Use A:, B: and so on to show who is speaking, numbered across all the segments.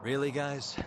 A: Really, guys?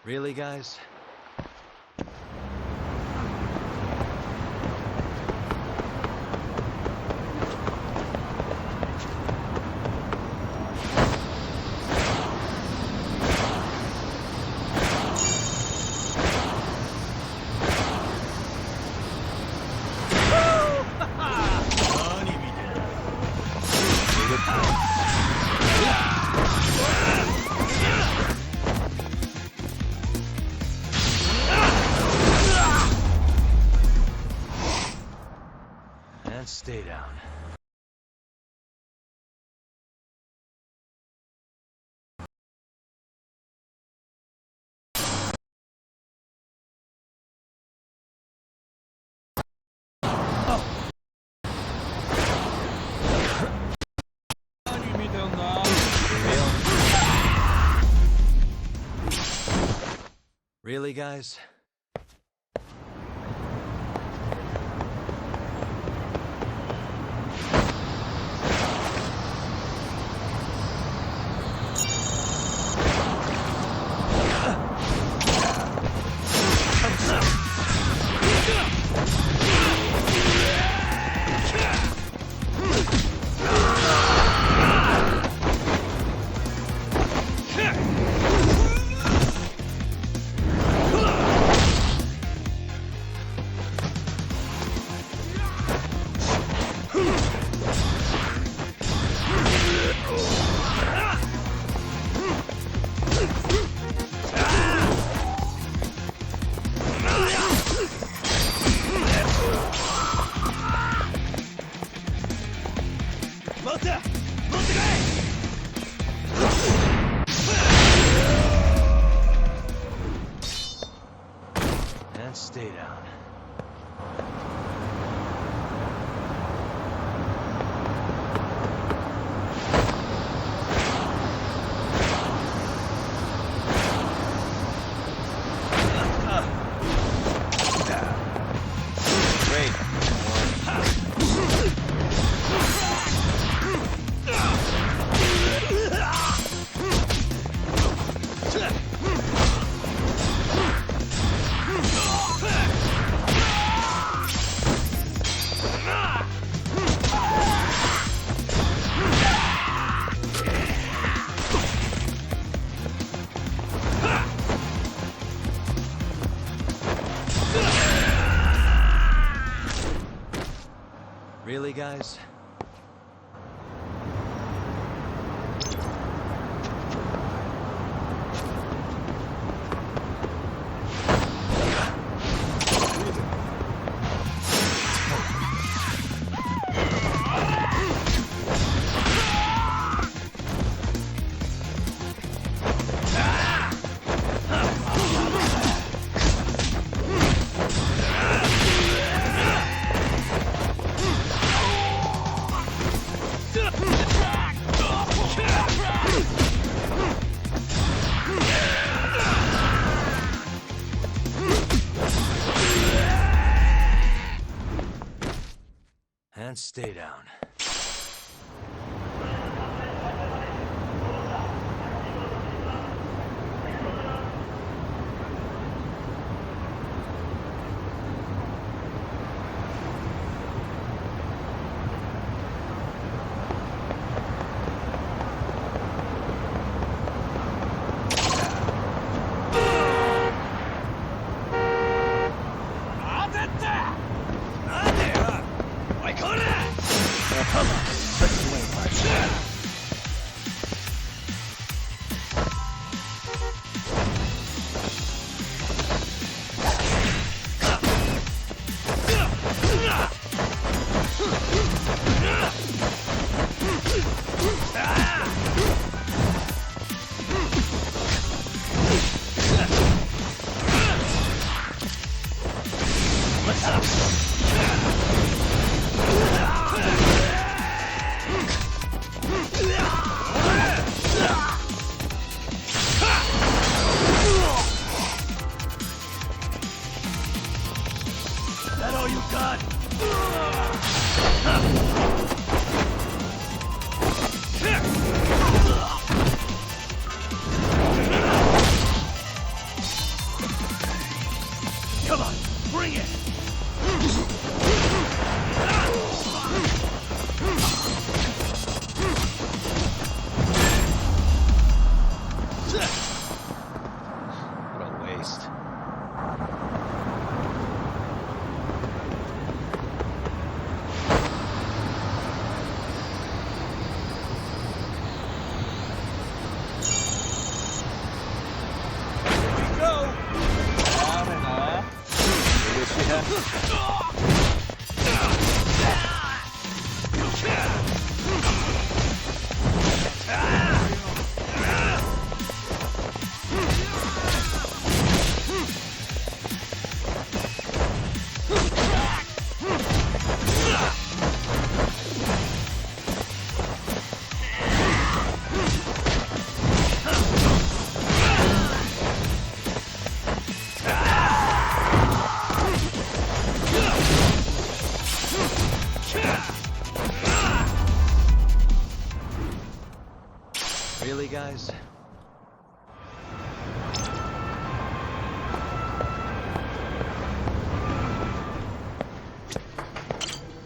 A: Really, guys? And stay down. Really, guys? Really, guys? And stay down.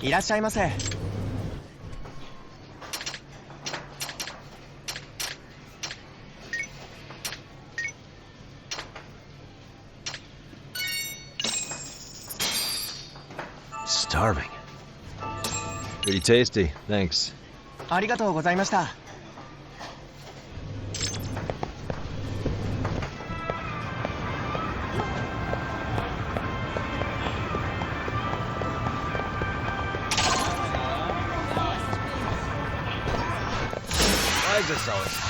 B: いらっしゃいませ。
A: Starving. Pretty tasty, thanks.
B: ありがとうございました。
A: Why is this always?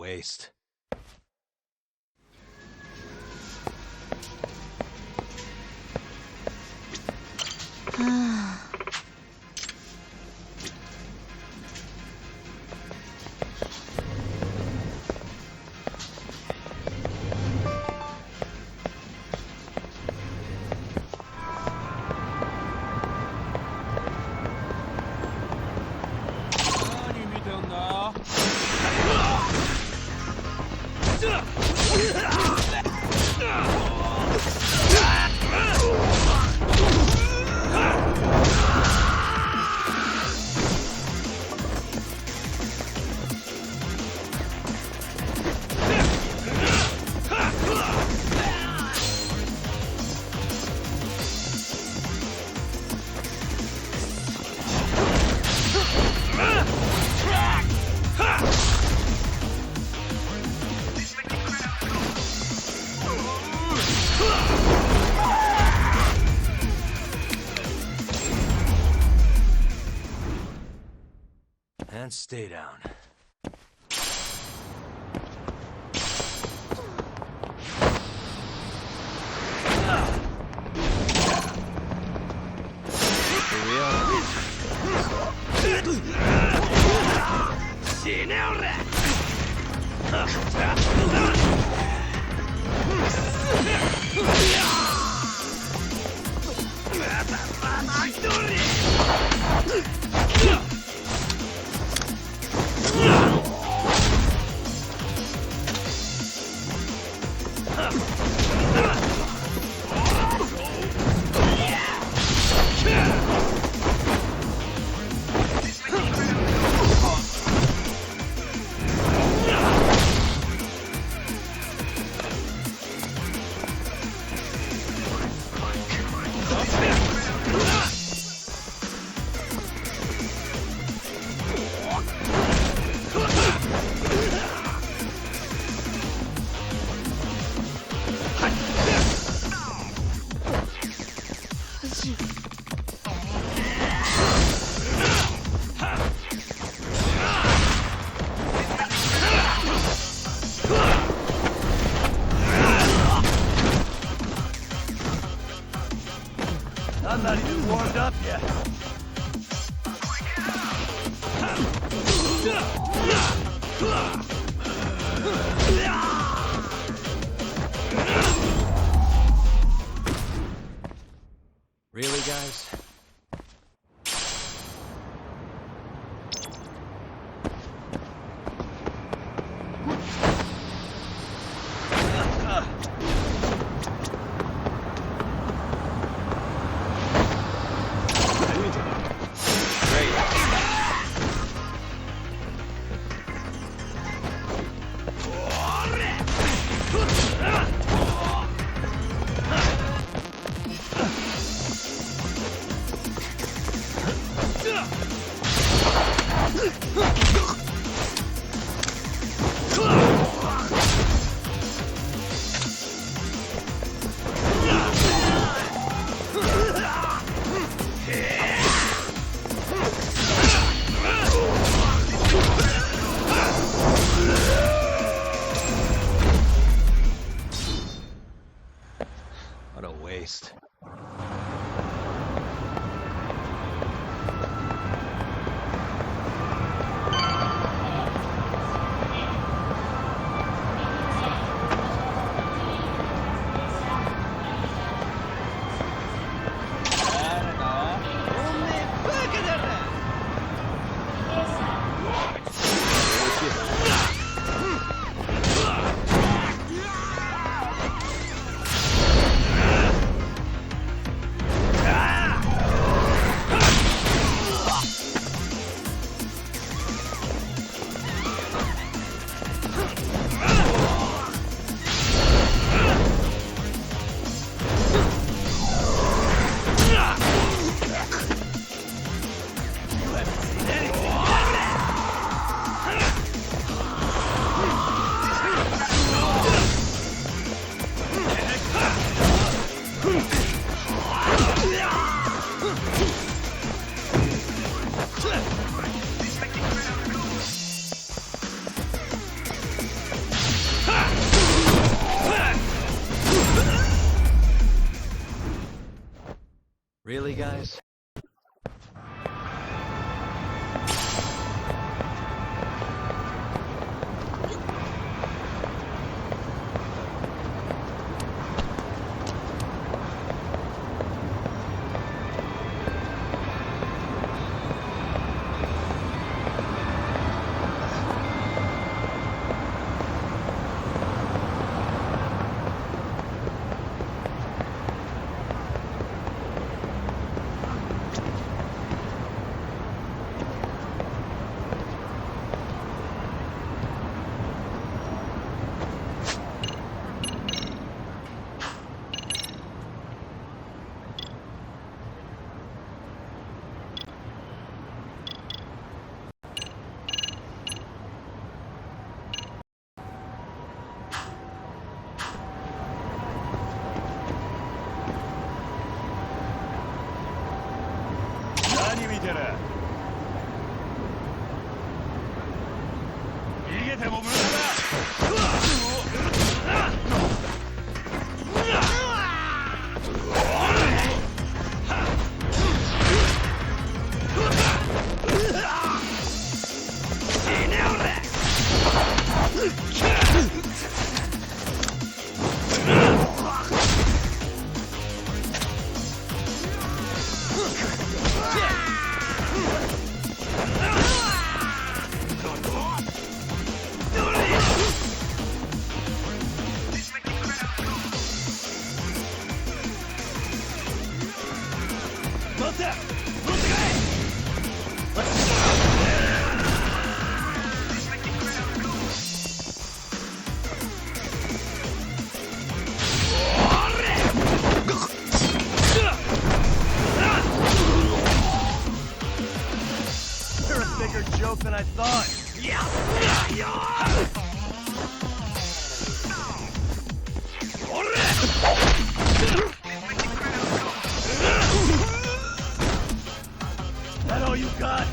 A: waste. And stay down. Here we are. I'm not even warmed up yet. Really, guys? Great. げても無駄だ。You're a bigger joke than I thought. That all you got?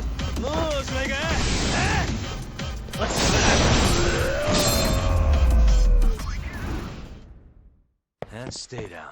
A: And stay down.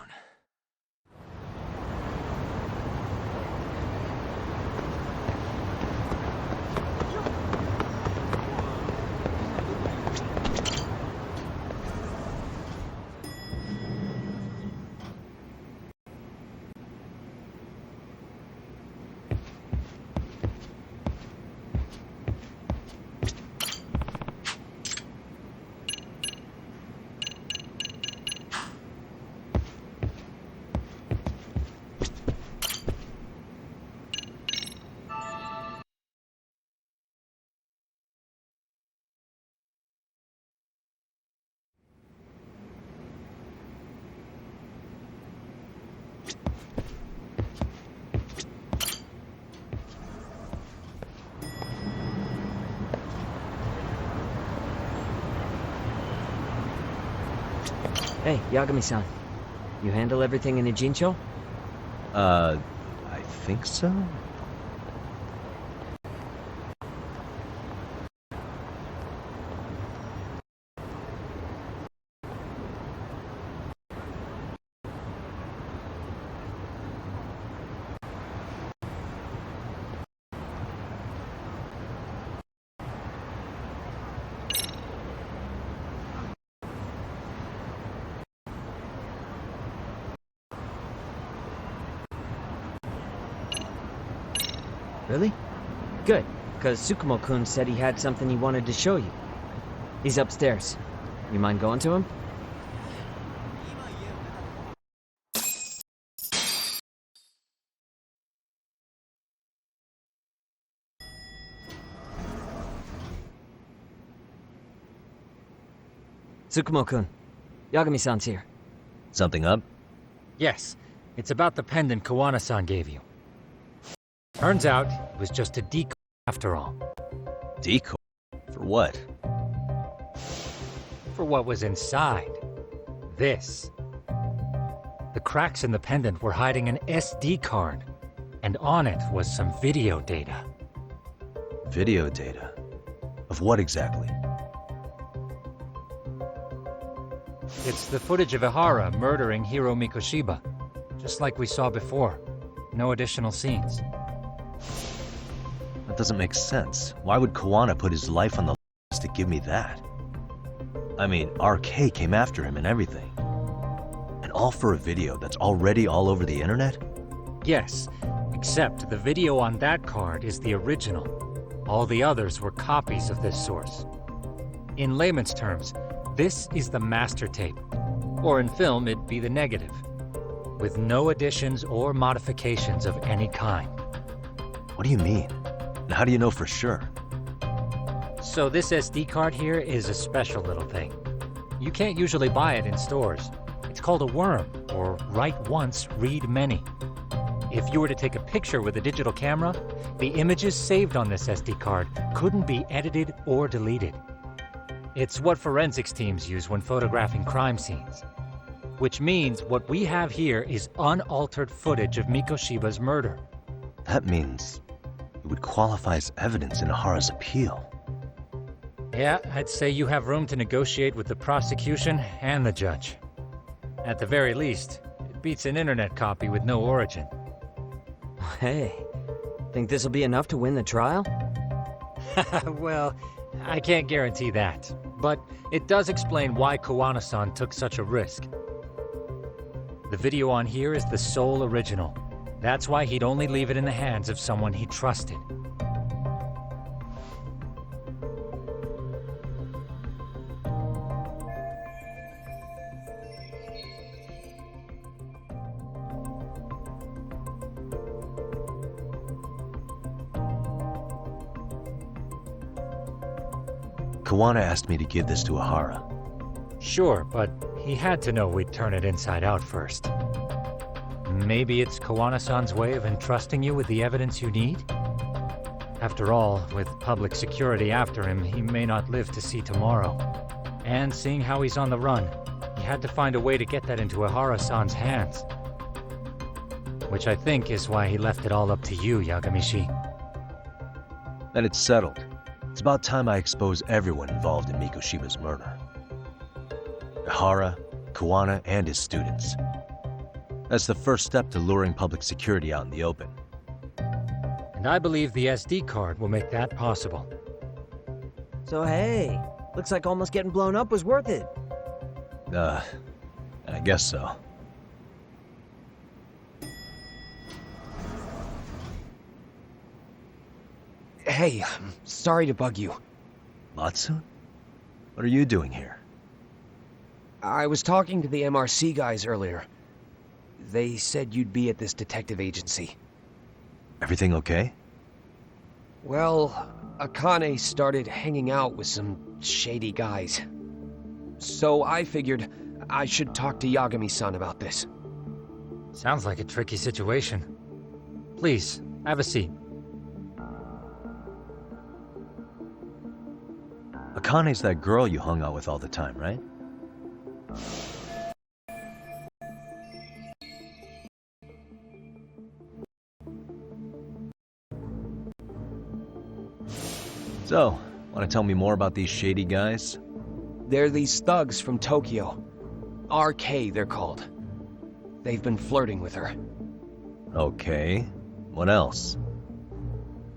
C: Hey, Yagami-san. You handle everything in Ijincho?
D: I think so?
C: Really? Good, because Tsukumo-kun said he had something he wanted to show you. He's upstairs. You mind going to him? Tsukumo-kun, Yagami-san's here.
D: Something up?
E: Yes, it's about the pendant Kawana-san gave you. Turns out, it was just a decoy after all.
D: Decoy? For what?
E: For what was inside. This. The cracks in the pendant were hiding an SD card, and on it was some video data.
D: Video data? Of what exactly?
E: It's the footage of Ihara murdering Hiro Mikoshiba, just like we saw before. No additional scenes.
D: That doesn't make sense. Why would Kawana put his life on the list to give me that? I mean, RK came after him and everything. And all for a video that's already all over the internet?
E: Yes, except the video on that card is the original. All the others were copies of this source. In layman's terms, this is the master tape. Or in film, it'd be the negative. With no additions or modifications of any kind.
D: What do you mean? And how do you know for sure?
E: So this SD card here is a special little thing. You can't usually buy it in stores. It's called a worm, or write once, read many. If you were to take a picture with a digital camera, the images saved on this SD card couldn't be edited or deleted. It's what forensics teams use when photographing crime scenes. Which means what we have here is unaltered footage of Mikoshiba's murder.
D: That means it would qualify as evidence in Ihara's appeal.
E: Yeah, I'd say you have room to negotiate with the prosecution and the judge. At the very least, it beats an internet copy with no origin.
C: Hey, think this'll be enough to win the trial?
E: Well, I can't guarantee that, but it does explain why Kowana-san took such a risk. The video on here is the sole original. That's why he'd only leave it in the hands of someone he trusted.
D: Kawana asked me to give this to Ahara.
E: Sure, but he had to know we'd turn it inside out first. Maybe it's Kowana-san's way of entrusting you with the evidence you need? After all, with public security after him, he may not live to see tomorrow. And seeing how he's on the run, he had to find a way to get that into Ahara-san's hands. Which I think is why he left it all up to you, Yagamishi.
D: Then it's settled. It's about time I expose everyone involved in Mikoshiba's murder. Ahara, Kawana, and his students. That's the first step to luring public security out in the open.
E: And I believe the SD card will make that possible.
C: So hey, looks like almost getting blown up was worth it.
D: I guess so.
B: Hey, I'm sorry to bug you.
D: Matsu? What are you doing here?
B: I was talking to the MRC guys earlier. They said you'd be at this detective agency.
D: Everything okay?
B: Well, Akane started hanging out with some shady guys. So I figured I should talk to Yagami-san about this.
E: Sounds like a tricky situation. Please, have a seat.
D: Akane's that girl you hung out with all the time, right? So, want to tell me more about these shady guys?
B: They're these thugs from Tokyo. RK, they're called. They've been flirting with her.
D: Okay. What else?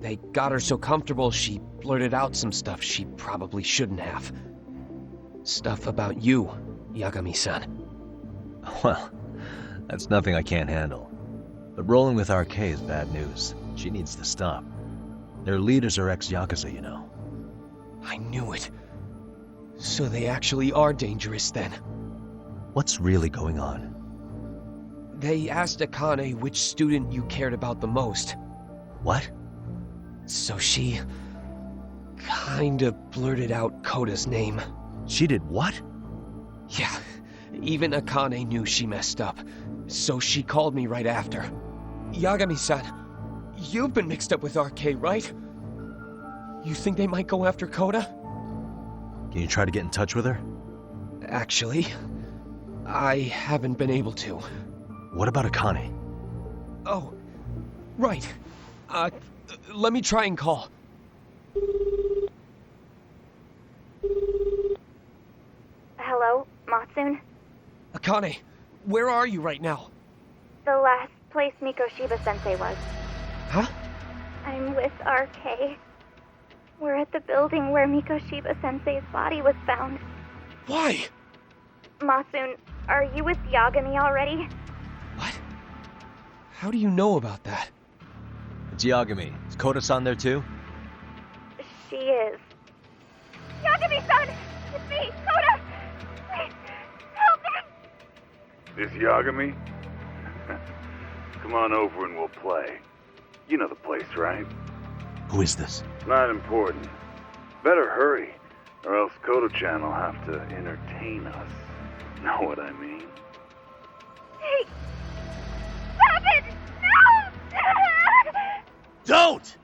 B: They got her so comfortable she blurted out some stuff she probably shouldn't have. Stuff about you, Yagami-san.
D: Well, that's nothing I can't handle. But rolling with RK is bad news. She needs to stop. Their leaders are ex-Yakuza, you know.
B: I knew it. So they actually are dangerous then.
D: What's really going on?
B: They asked Akane which student you cared about the most.
D: What?
B: So she kinda blurted out Koda's name.
D: She did what?
B: Yeah, even Akane knew she messed up. So she called me right after. Yagami-san, you've been mixed up with RK, right? You think they might go after Koda?
D: Can you try to get in touch with her?
B: Actually, I haven't been able to.
D: What about Akane?
B: Oh, right. Let me try and call.
F: Hello, Matsun?
B: Akane, where are you right now?
F: The last place Mikoshiba-sensei was.
B: Huh?
F: I'm with RK. We're at the building where Mikoshiba-sensei's body was found.
B: Why?
F: Matsun, are you with Yagami already?
B: What? How do you know about that?
D: It's Yagami. Is Koda-san there too?
F: She is. Yagami-san! It's me, Koda! Please, help me!
A: This Yagami? Come on over and we'll play. You know the place, right?
D: Who is this?
A: It's not important. Better hurry, or else Kodo-chan will have to entertain us. Know what I mean?
F: Hey! Stop it! No!
D: Don't!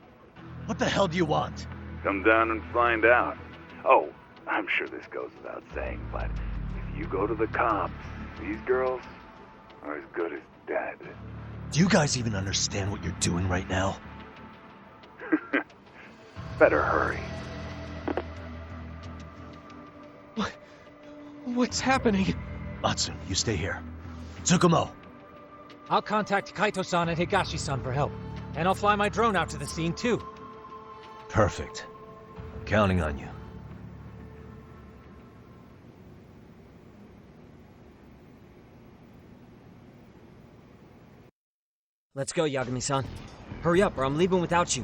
D: What the hell do you want?
A: Come down and find out. Oh, I'm sure this goes without saying, but if you go to the cops, these girls are as good as dead.
D: Do you guys even understand what you're doing right now?
A: Better hurry.
B: What's happening?
D: Atsu, you stay here. Tsukumo!
E: I'll contact Kaito-san and Higashi-san for help. And I'll fly my drone out to the scene, too.
D: Perfect. I'm counting on you.
C: Let's go, Yagami-san. Hurry up, or I'm leaving without you.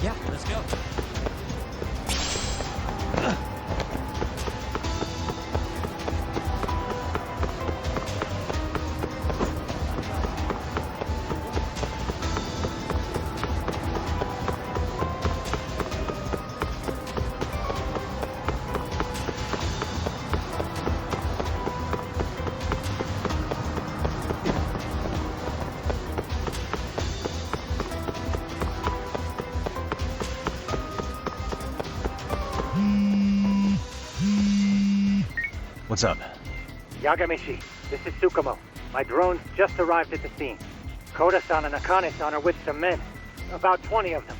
C: Yeah, let's go.
D: What's up?
G: Yagamishi, this is Tsukumo. My drones just arrived at the scene. Koda-san and Akane-san are with some men. About 20 of them.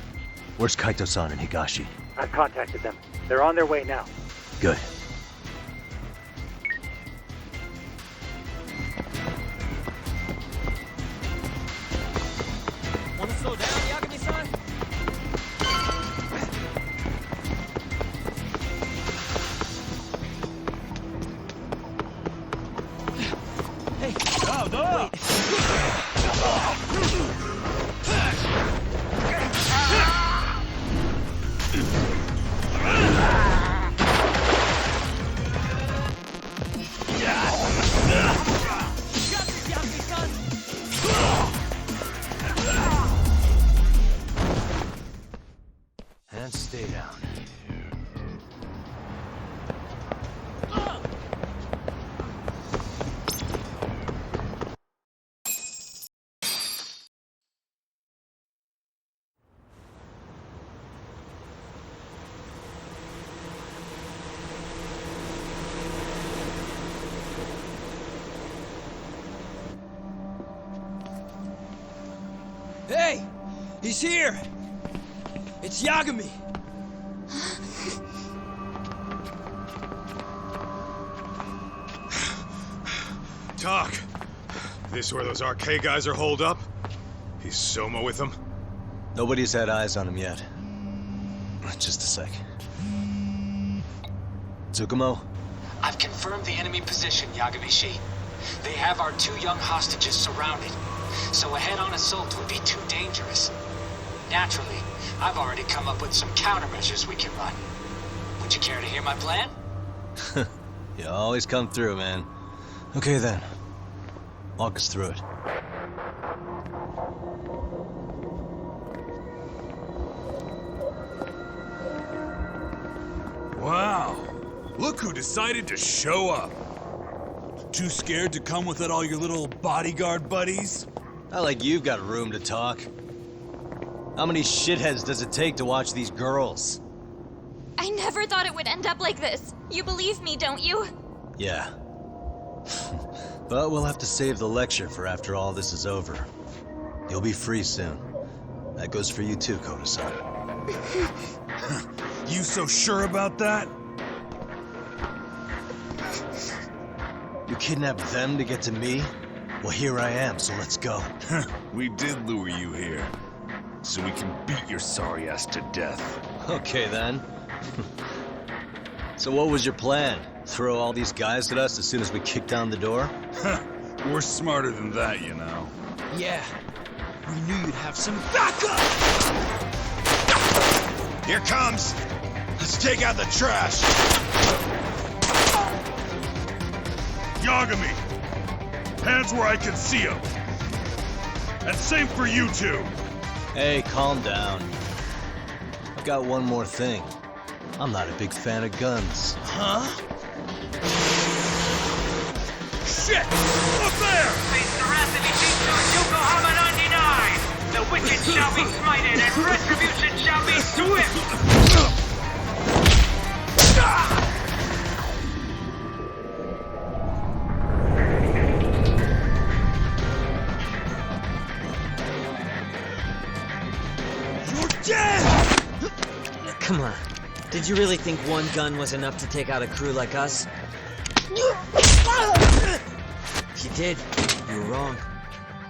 D: Where's Kaito-san and Higashi?
G: I've contacted them. They're on their way now.
D: Good.
C: Wanna slow down, Yagami-san?
D: And stay down.
B: Hey! He's here! It's Yagami!
H: Doc, this where those RK guys are holed up? Is Soma with them?
D: Nobody's had eyes on him yet. Just a sec. Tsukumo?
I: I've confirmed the enemy position, Yagami-shi. They have our 2 young hostages surrounded, so a head-on assault would be too dangerous. Naturally, I've already come up with some countermeasures we can run. Would you care to hear my plan?
D: You always come through, man. Okay then. Walk us through it.
J: Wow. Look who decided to show up. Too scared to come with all your little bodyguard buddies?
D: Not like you've got room to talk. How many shitheads does it take to watch these girls?
F: I never thought it would end up like this. You believe me, don't you?
D: Yeah. But we'll have to save the lecture for after all this is over. You'll be free soon. That goes for you too, Koda-san.
J: You so sure about that?
D: You kidnapped them to get to me? Well, here I am, so let's go.
J: We did lure you here. So we can beat your sorry ass to death.
D: Okay then. So what was your plan? Throw all these guys at us as soon as we kick down the door?
J: We're smarter than that, you know.
B: Yeah. We knew you'd have some backup!
J: Here comes! Let's take out the trash! Yagami! Hands where I can see them! And same for you two!
D: Hey, calm down. I've got one more thing. I'm not a big fan of guns.
B: Huh?
J: Shit! Up there!
I: Yokohama 99! The wicked shall be smited and retribution shall be swift!
C: Come on. Did you really think one gun was enough to take out a crew like us? If you did, you were wrong.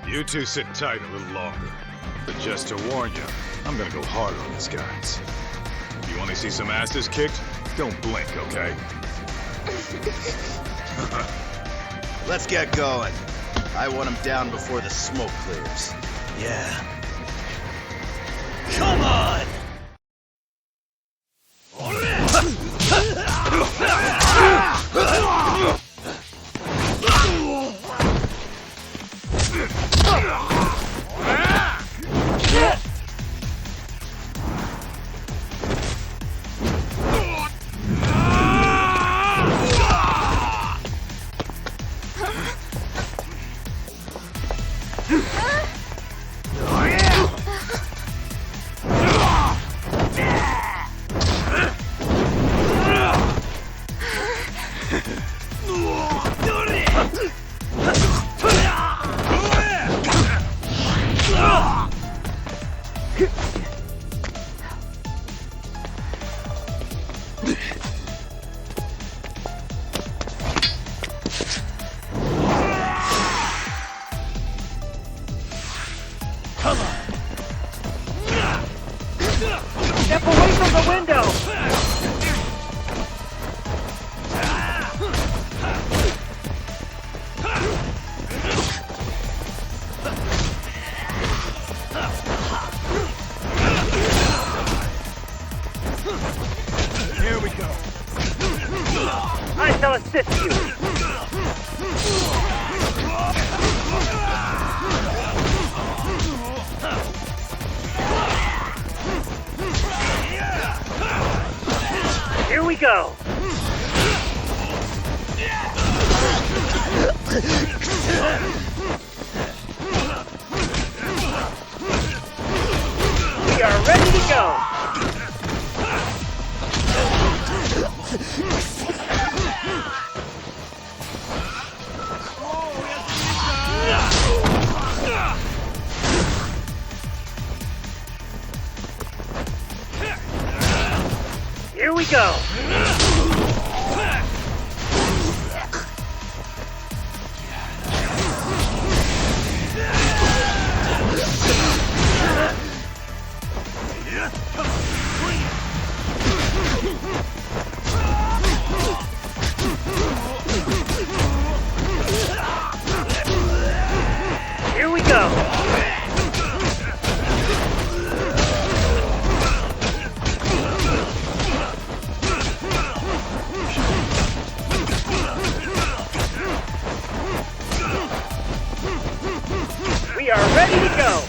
H: You two sit tight a little longer. But just to warn you, I'm gonna go harder on these guys. If you want to see some asses kicked, don't blink, okay?
K: Let's get going. I want him down before the smoke clears.
D: Yeah. Come on!
G: Step away from the window!
H: Here we go.
G: I shall assist you. Here we go. We are ready to go. Here we go. Here we go. We are ready to go.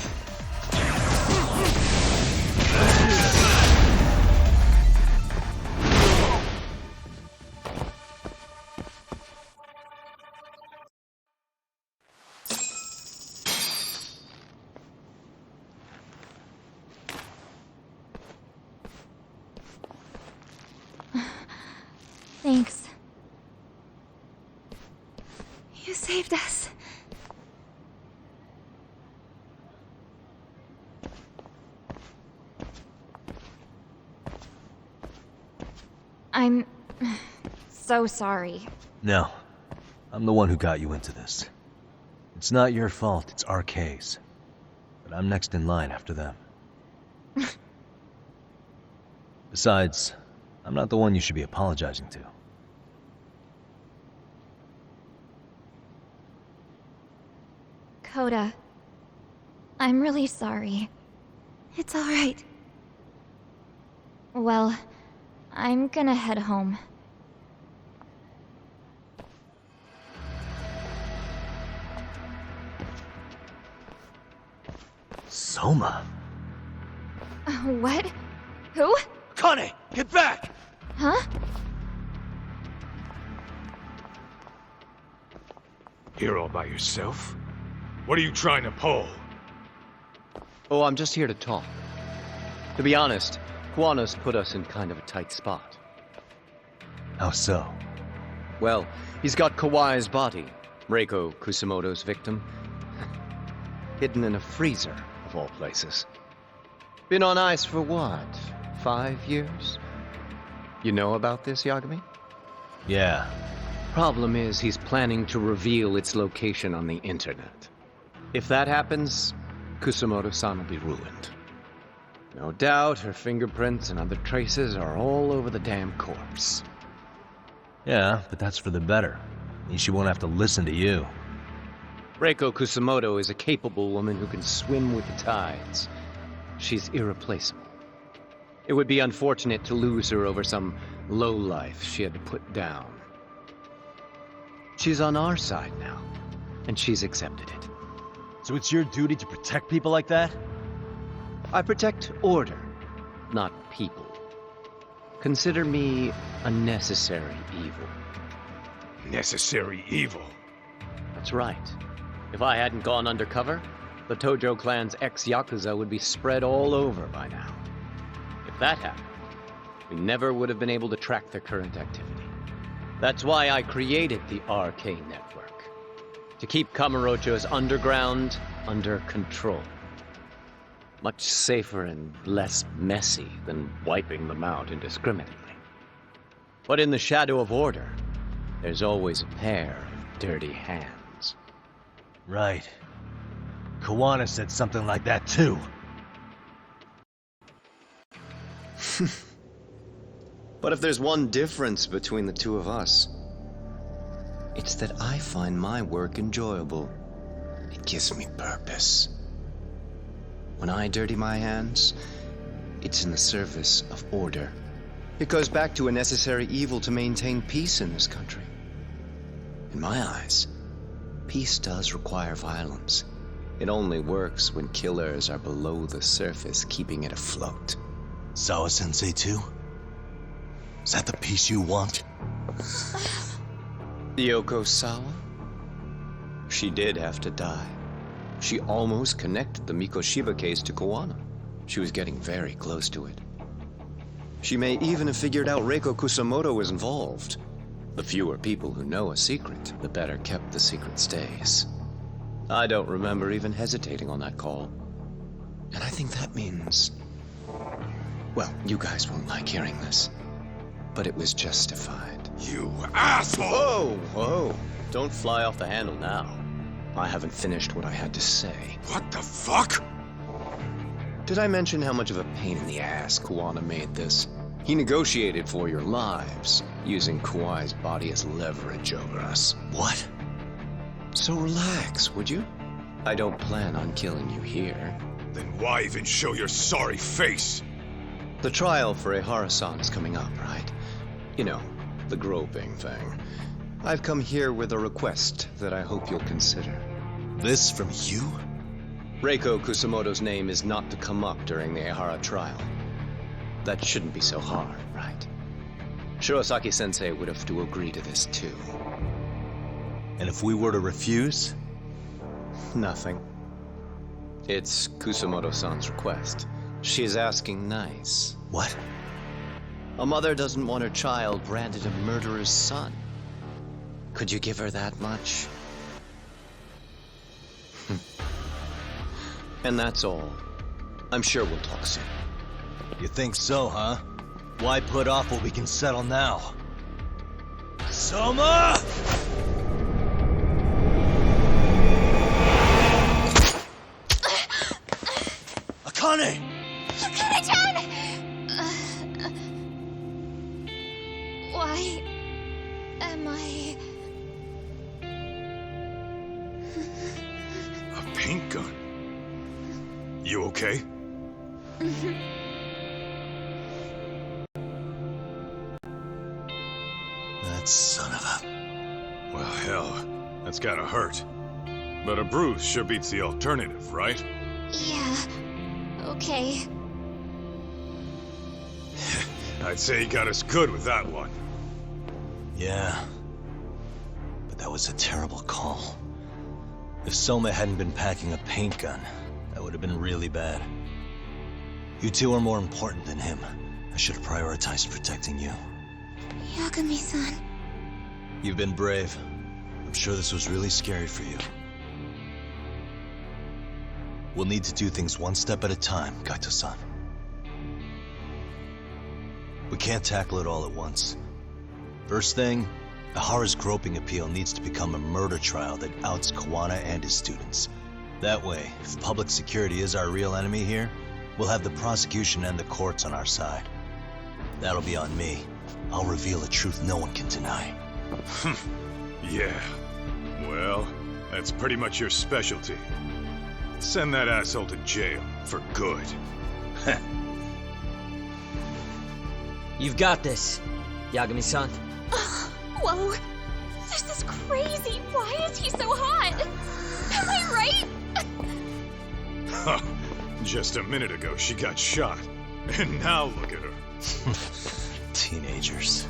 F: Thanks. You saved us. I'm so sorry.
D: No. I'm the one who got you into this. It's not your fault, it's RK's. But I'm next in line after them. Besides, I'm not the one you should be apologizing to.
F: Coda, I'm really sorry. It's alright. Well, I'm gonna head home.
D: Soma?
F: What? Who?
D: Kane, get back!
F: Huh?
H: Here all by yourself? What are you trying to pull?
L: Oh, I'm just here to talk. To be honest, Kuwano's put us in kind of a tight spot.
D: How so?
L: Well, he's got Kawai's body, Reiko Kusamoto's victim, hidden in a freezer, of all places. Been on ice for what, 5 years? You know about this, Yagami?
D: Yeah.
L: Problem is, he's planning to reveal its location on the internet. If that happens, Kusamoto-san will be ruined. No doubt her fingerprints and other traces are all over the damn corpse.
D: Yeah, but that's for the better. Means she won't have to listen to you.
L: Reiko Kusamoto is a capable woman who can swim with the tides. She's irreplaceable. It would be unfortunate to lose her over some lowlife she had to put down. She's on our side now, and she's accepted it.
D: So it's your duty to protect people like that?
L: I protect order, not people. Consider me a necessary evil.
H: Necessary evil?
L: That's right. If I hadn't gone undercover, the Tojo clan's ex-Yakuza would be spread all over by now. If that happened, we never would have been able to track their current activity. That's why I created the RK network. To keep Kamurocho's underground under control. Much safer and less messy than wiping them out indiscriminately. But in the shadow of order, there's always a pair of dirty hands.
D: Right. Kuwana said something like that too.
L: But if there's one difference between the two of us, it's that I find my work enjoyable. It gives me purpose. When I dirty my hands, it's in the service of order. It goes back to a necessary evil to maintain peace in this country. In my eyes, peace does require violence. It only works when killers are below the surface, keeping it afloat.
K: Sawa-sensei too? Is that the peace you want?
L: Yoko Sawa? She did have to die. She almost connected the Mikoshiba case to Kuwana. She was getting very close to it. She may even have figured out Reiko Kusamoto was involved. The fewer people who know a secret, the better kept the secret stays. I don't remember even hesitating on that call. And I think that means... Well, you guys won't like hearing this, but it was justified.
H: You asshole!
L: Whoa, whoa. Don't fly off the handle now. I haven't finished what I had to say.
H: What the fuck?
L: Did I mention how much of a pain in the ass Kuwana made this? He negotiated for your lives, using Kawai's body as leverage over us.
K: What?
L: So relax, would you? I don't plan on killing you here.
H: Then why even show your sorry face?
L: The trial for Ehara-san is coming up, right? You know, the groping thing. I've come here with a request that I hope you'll consider.
K: This from you?
L: Reiko Kusamoto's name is not to come up during the Ehara trial. That shouldn't be so hard, right? Shirosaki-sensei would have to agree to this too.
K: And if we were to refuse?
L: Nothing. It's Kusamoto-san's request. She's asking nice.
K: What?
L: A mother doesn't want her child branded a murderer's son. Could you give her that much? And that's all. I'm sure we'll talk soon.
K: You think so, huh? Why put off what we can settle now? Soma! Akane!
F: Akane-chan! Why am I...
H: A paint gun? You okay?
K: That son of a...
H: Well, hell, that's gotta hurt. But a bruise sure beats the alternative, right?
F: Yeah. Okay.
H: I'd say he got us good with that one.
K: Yeah. But that was a terrible call.
D: If Soma hadn't been packing a paint gun, that would have been really bad. You two are more important than him. I should have prioritized protecting you.
M: Yagami-san.
D: You've been brave. I'm sure this was really scary for you. We'll need to do things one step at a time, Kaito-san. We can't tackle it all at once. First thing, Ihara's groping appeal needs to become a murder trial that outs Kawana and his students. That way, if public security is our real enemy here, we'll have the prosecution and the courts on our side. That'll be on me. I'll reveal a truth no one can deny.
H: Yeah. Well, that's pretty much your specialty. Send that asshole to jail for good.
C: You've got this, Yagami-san.
M: Whoa! This is crazy! Why is he so hot? Am I right?
H: Just a minute ago, she got shot. And now look at her.
D: Teenagers.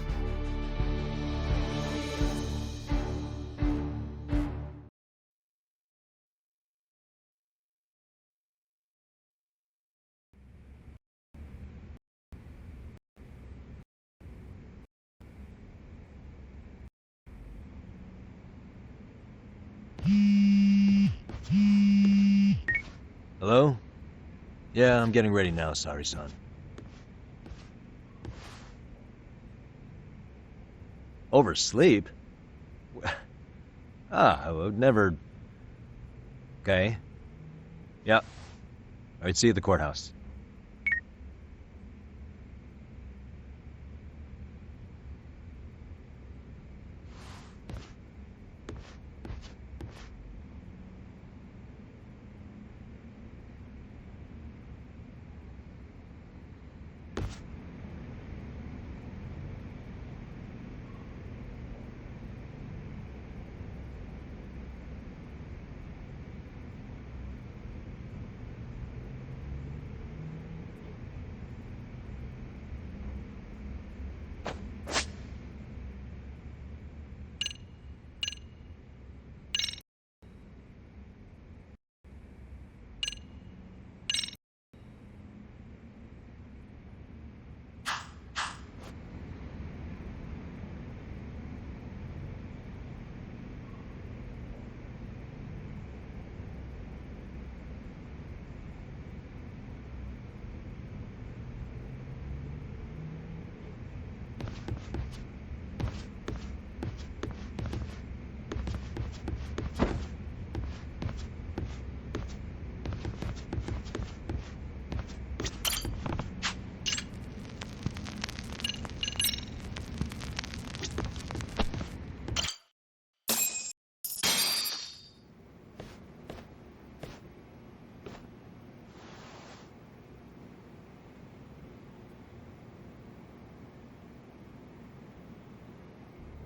D: Hello? Yeah, I'm getting ready now, Sari-san. Oversleep? I would never... Okay. Yeah. Alright, see you at the courthouse.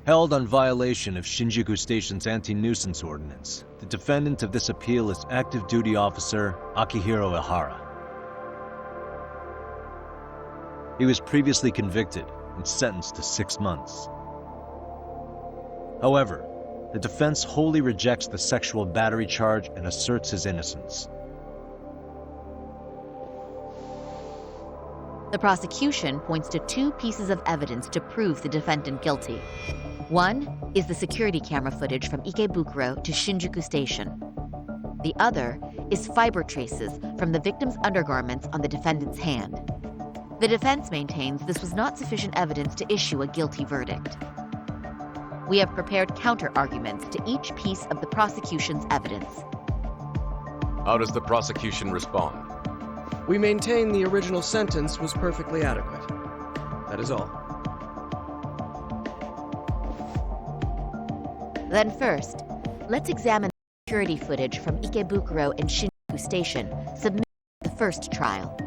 D: Held on violation of Shinjuku Station's anti-nuisance ordinance, the defendant of this appeal is active duty officer Akihiro Ihara. He was previously convicted and sentenced to 6 months. However, the defense wholly rejects the sexual battery charge and asserts his innocence.
N: The prosecution points to 2 pieces of evidence to prove the defendant guilty. One is the security camera footage from Ikebukuro to Shinjuku Station. The other is fiber traces from the victim's undergarments on the defendant's hand. The defense maintains this was not sufficient evidence to issue a guilty verdict. We have prepared counter-arguments to each piece of the prosecution's evidence.
O: How does the prosecution respond?
B: We maintain the original sentence was perfectly adequate. That is all.
N: Then first, let's examine the security footage from Ikebukuro and Shinjuku Station submitted to the first trial.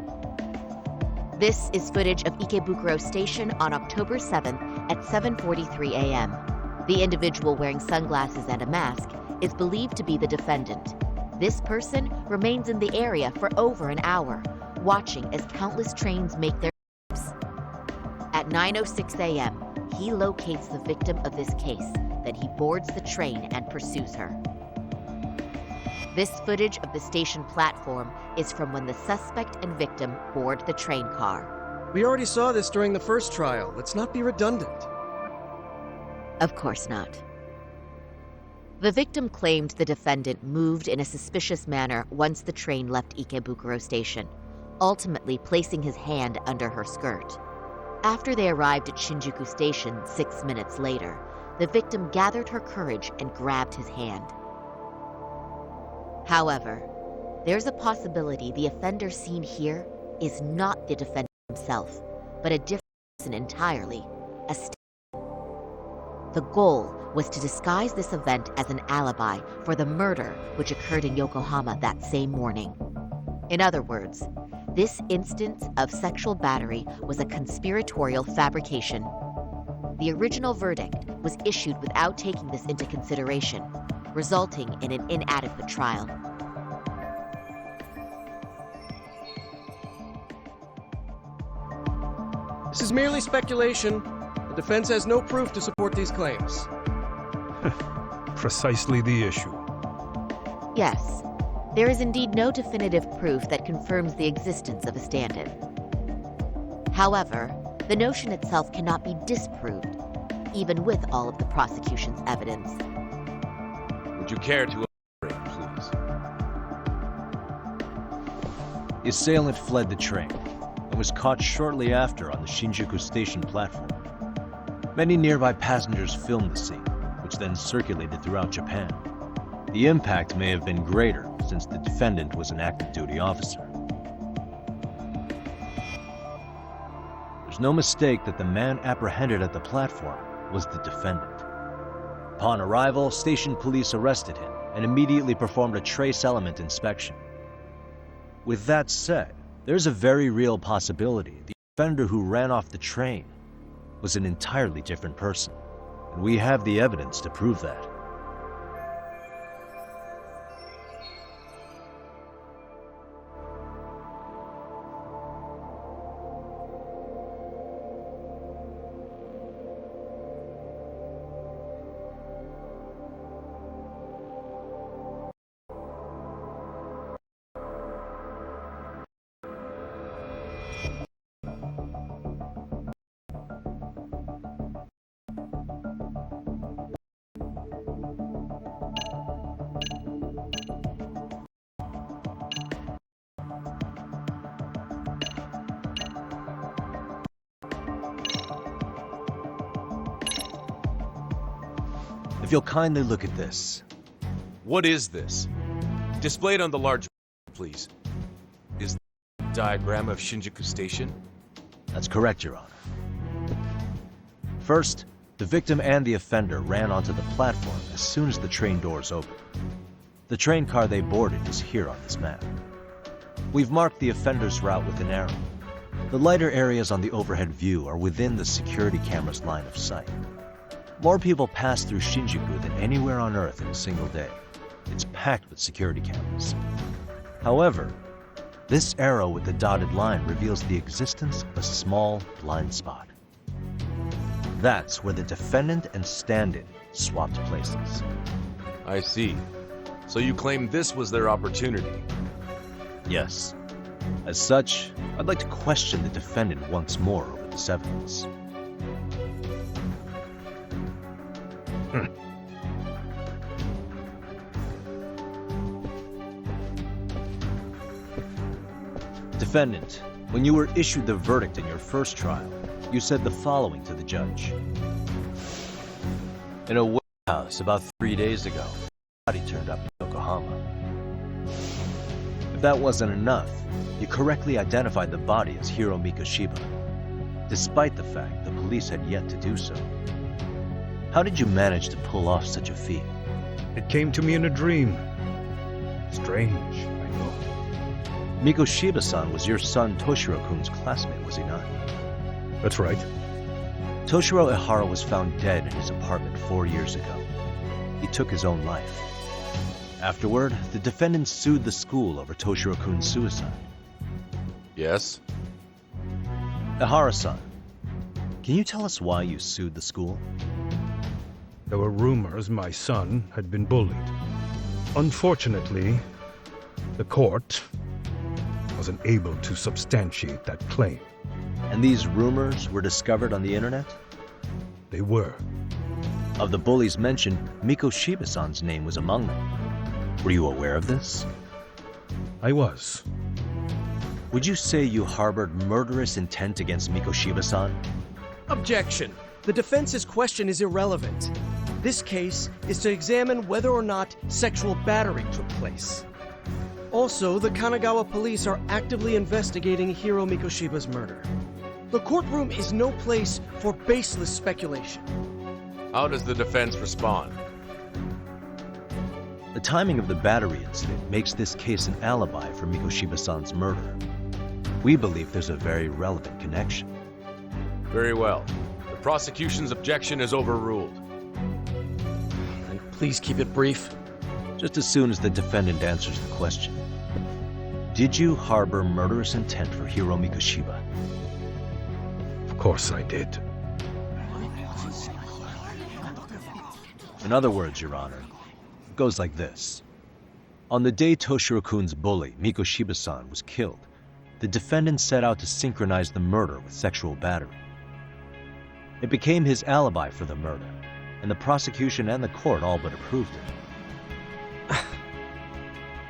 N: This is footage of Ikebukuro Station on October 7th at 7:43 a.m. The individual wearing sunglasses and a mask is believed to be the defendant. This person remains in the area for over an hour, watching as countless trains make their stops. At 9:06 a.m., he locates the victim of this case. Then he boards the train and pursues her. This footage of the station platform is from when the suspect and victim board the train car.
P: We already saw this during the first trial. Let's not be redundant.
N: Of course not. The victim claimed the defendant moved in a suspicious manner once the train left Ikebukuro Station, ultimately placing his hand under her skirt. After they arrived at Shinjuku Station 6 minutes later, the victim gathered her courage and grabbed his hand. However, there's a possibility the offender seen here is not the defendant himself, but a different person entirely, a the goal was to disguise this event as an alibi for the murder which occurred in Yokohama that same morning. In other words, this instance of sexual battery was a conspiratorial fabrication. The original verdict was issued without taking this into consideration, resulting in an inadequate trial.
P: This is merely speculation. The defense has no proof to support these claims.
Q: Precisely the issue.
N: Yes, there is indeed no definitive proof that confirms the existence of a stand-in. However, the notion itself cannot be disproved, even with all of the prosecution's evidence.
O: Would you care to elaborate, please?
D: The assailant fled the train and was caught shortly after on the Shinjuku Station platform. Many nearby passengers filmed the scene, which then circulated throughout Japan. The impact may have been greater since the defendant was an active duty officer. There's no mistake that the man apprehended at the platform was the defendant. Upon arrival, station police arrested him and immediately performed a trace element inspection. With that said, there's a very real possibility the offender who ran off the train was an entirely different person, and we have the evidence to prove that. If you'll kindly look at this.
O: What is this? Displayed on the large please. Is the diagram of Shinjuku Station?
D: That's correct, Your Honor. First, the victim and the offender ran onto the platform as soon as the train doors opened. The train car they boarded is here on this map. We've marked the offender's route with an arrow. The lighter areas on the overhead view are within the security camera's line of sight. More people pass through Shinjuku than anywhere on Earth in a single day. It's packed with security cameras. However, this arrow with the dotted line reveals the existence of a small blind spot. That's where the defendant and stand-in swapped places.
O: I see. So you claim this was their opportunity?
D: Yes. As such, I'd like to question the defendant once more over this evidence. Defendant, when you were issued the verdict in your first trial, you said the following to the judge. In a warehouse about 3 days ago, a body turned up in Yokohama. If that wasn't enough, you correctly identified the body as Hiro Mikoshiba, despite the fact the police had yet to do so. How did you manage to pull off such a feat?
Q: It came to me in a dream. Strange, I know.
D: Mikoshiba-san was your son Toshiro-kun's classmate, was he not?
Q: That's right.
D: Toshiro Ihara was found dead in his apartment 4 years ago. He took his own life. Afterward, the defendant sued the school over Toshiro-kun's suicide.
O: Yes?
D: Ihara-san, can you tell us why you sued the school?
Q: There were rumors my son had been bullied. Unfortunately, the court wasn't able to substantiate that claim.
D: And these rumors were discovered on the internet?
Q: They were.
D: Of the bullies mentioned, Miko Shiba-san's name was among them. Were you aware of this?
Q: I was.
D: Would you say you harbored murderous intent against Miko Shiba-san?
P: Objection. The defense's question is irrelevant. This case is to examine whether or not sexual battery took place. Also, the Kanagawa police are actively investigating Hiro Mikoshiba's murder. The courtroom is no place for baseless speculation.
O: How does the defense respond?
D: The timing of the battery incident makes this case an alibi for Miko Shiba-san's murder. We believe there's a very relevant connection.
O: Very well. The prosecution's objection is overruled.
P: And please keep it brief.
D: Just as soon as the defendant answers the question. Did you harbor murderous intent for Hiro Mikoshiba?
Q: Of course I did.
D: In other words, Your Honor, it goes like this. On the day Toshiro-kun's bully, Miko Shiba-san, was killed, the defendant set out to synchronize the murder with sexual battery. It became his alibi for the murder, and the prosecution and the court all but approved it.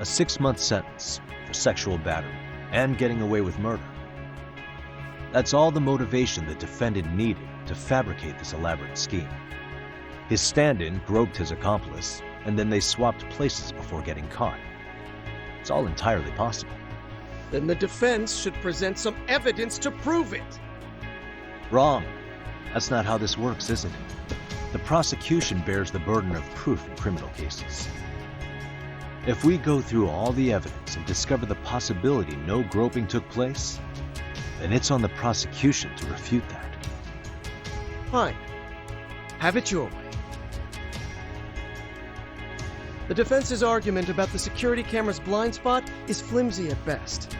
D: A 6-month sentence for sexual battery and getting away with murder. That's all the motivation the defendant needed to fabricate this elaborate scheme. His stand-in groped his accomplice, and then they swapped places before getting caught. It's all entirely possible.
P: Then the defense should present some evidence to prove it.
D: Wrong. That's not how this works, is it? The prosecution bears the burden of proof in criminal cases. If we go through all the evidence and discover the possibility no groping took place, then it's on the prosecution to refute that.
P: Fine. Have it your way. The defense's argument about the security camera's blind spot is flimsy at best.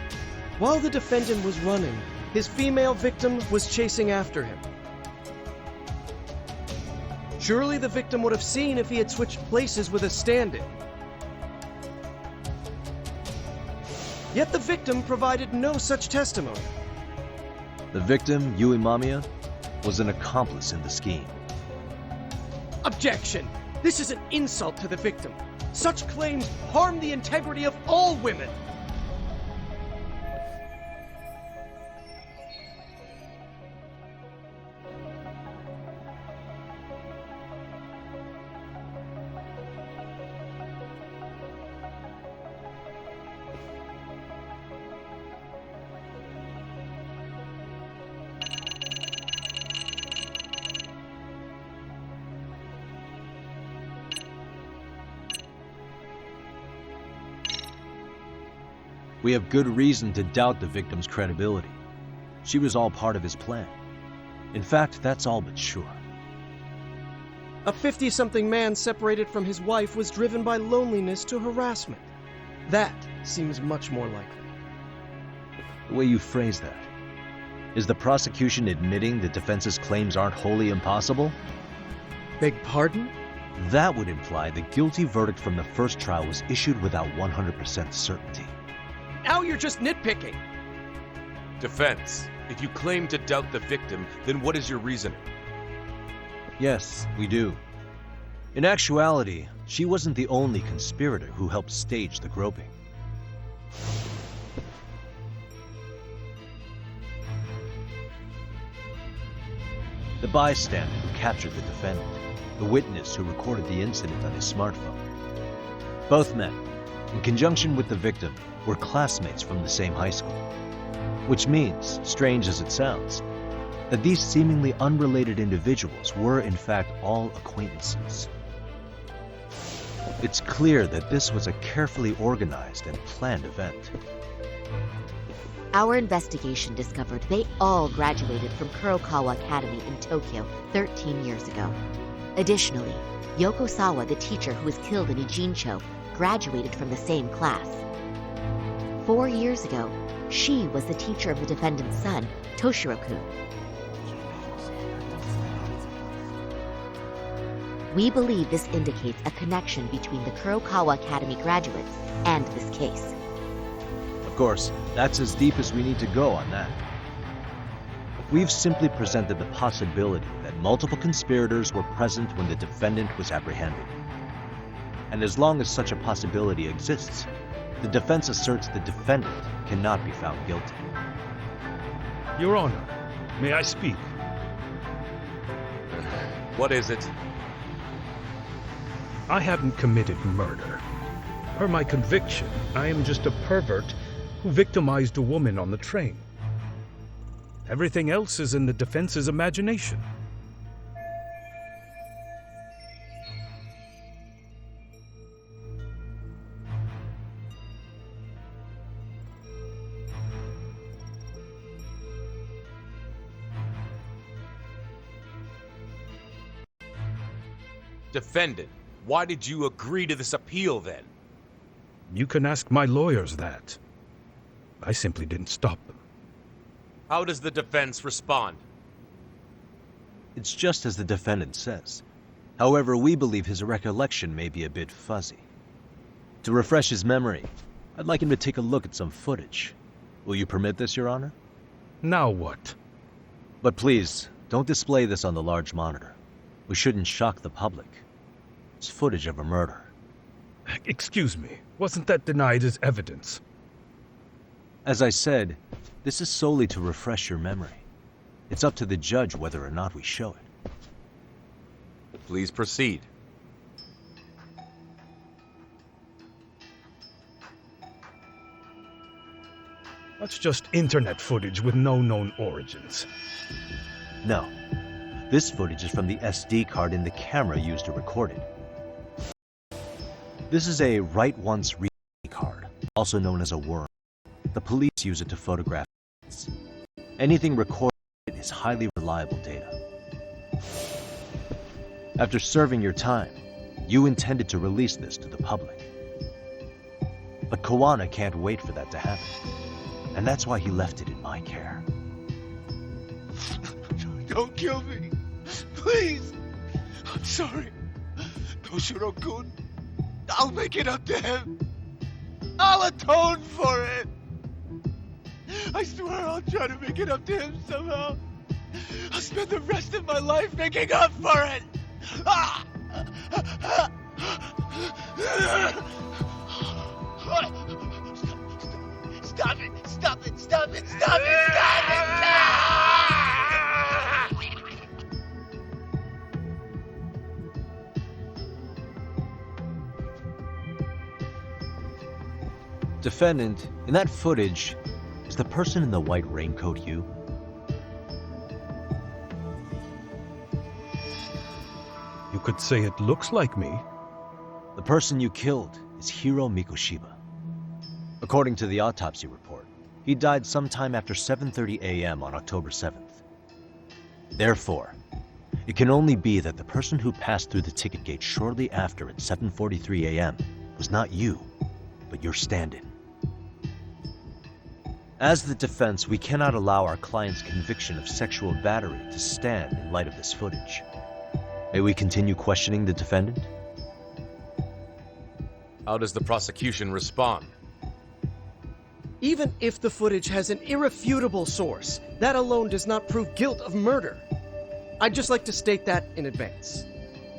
P: While the defendant was running, his female victim was chasing after him. Surely the victim would have seen if he had switched places with a stand-in. Yet the victim provided no such testimony.
D: The victim, Yui Mamiya, was an accomplice in the scheme.
P: Objection! This is an insult to the victim. Such claims harm the integrity of all women.
D: We have good reason to doubt the victim's credibility. She was all part of his plan. In fact, that's all but sure.
P: A 50-something man separated from his wife was driven by loneliness to harassment. That seems much more likely.
D: The way you phrase that. Is the prosecution admitting the defense's claims aren't wholly impossible?
P: Beg pardon?
D: That would imply the guilty verdict from the first trial was issued without 100% certainty.
P: Now you're just nitpicking.
O: Defense, if you claim to doubt the victim, then what is your reasoning?
D: Yes, we do. In actuality, she wasn't the only conspirator who helped stage the groping. The bystander who captured the defendant, the witness who recorded the incident on his smartphone. Both men, in conjunction with the victim, were classmates from the same high school. Which means, strange as it sounds, that these seemingly unrelated individuals were in fact all acquaintances. It's clear that this was a carefully organized and planned event.
N: Our investigation discovered they all graduated from Kurokawa Academy in Tokyo 13 years ago. Additionally, Yoko Sawa, the teacher who was killed in Ijincho, graduated from the same class. 4 years ago, she was the teacher of the defendant's son, Toshiro-kun. We believe this indicates a connection between the Kurokawa Academy graduates and this case.
D: Of course, that's as deep as we need to go on that. We've simply presented the possibility that multiple conspirators were present when the defendant was apprehended. And as long as such a possibility exists, the defense asserts the defendant cannot be found guilty.
Q: Your Honor, may I speak?
O: What is it?
Q: I haven't committed murder. Per my conviction, I am just a pervert who victimized a woman on the train. Everything else is in the defense's imagination.
O: Defendant, why did you agree to this appeal then?
Q: You can ask my lawyers that. I simply didn't stop them.
O: How does the defense respond?
D: It's just as the defendant says. However, we believe his recollection may be a bit fuzzy. To refresh his memory, I'd like him to take a look at some footage. Will you permit this, Your Honor?
Q: Now what?
D: But please, don't display this on the large monitor. We shouldn't shock the public. It's footage of a murder.
Q: Excuse me, wasn't that denied as evidence?
D: As I said, this is solely to refresh your memory. It's up to the judge whether or not we show it.
O: Please proceed.
Q: That's just internet footage with no known origins.
D: No. This footage is from the SD card in the camera used to record it. This is a write-once read card, also known as a worm. The police use it to photograph evidence. Anything recorded is highly reliable data. After serving your time, you intended to release this to the public. But Kawana can't wait for that to happen, and that's why he left it in my care.
R: Don't kill me. Please. I'm sorry. Toshiro-kun. I'll make it up to him. I'll atone for it. I swear I'll try to make it up to him somehow. I'll spend the rest of my life making up for it. Ah! Stop it! Stop it! Stop it! Stop it! Stop it!
D: Defendant, in that footage, is the person in the white raincoat you?
Q: You could say it looks like me.
D: The person you killed is Hiro Mikoshiba. According to the autopsy report, he died sometime after 7:30 a.m. on October 7th. Therefore, it can only be that the person who passed through the ticket gate shortly after at 7:43 a.m. was not you, but your stand-in. As the defense, we cannot allow our client's conviction of sexual battery to stand in light of this footage. May we continue questioning the defendant?
O: How does the prosecution respond?
P: Even if the footage has an irrefutable source, that alone does not prove guilt of murder. I'd just like to state that in advance.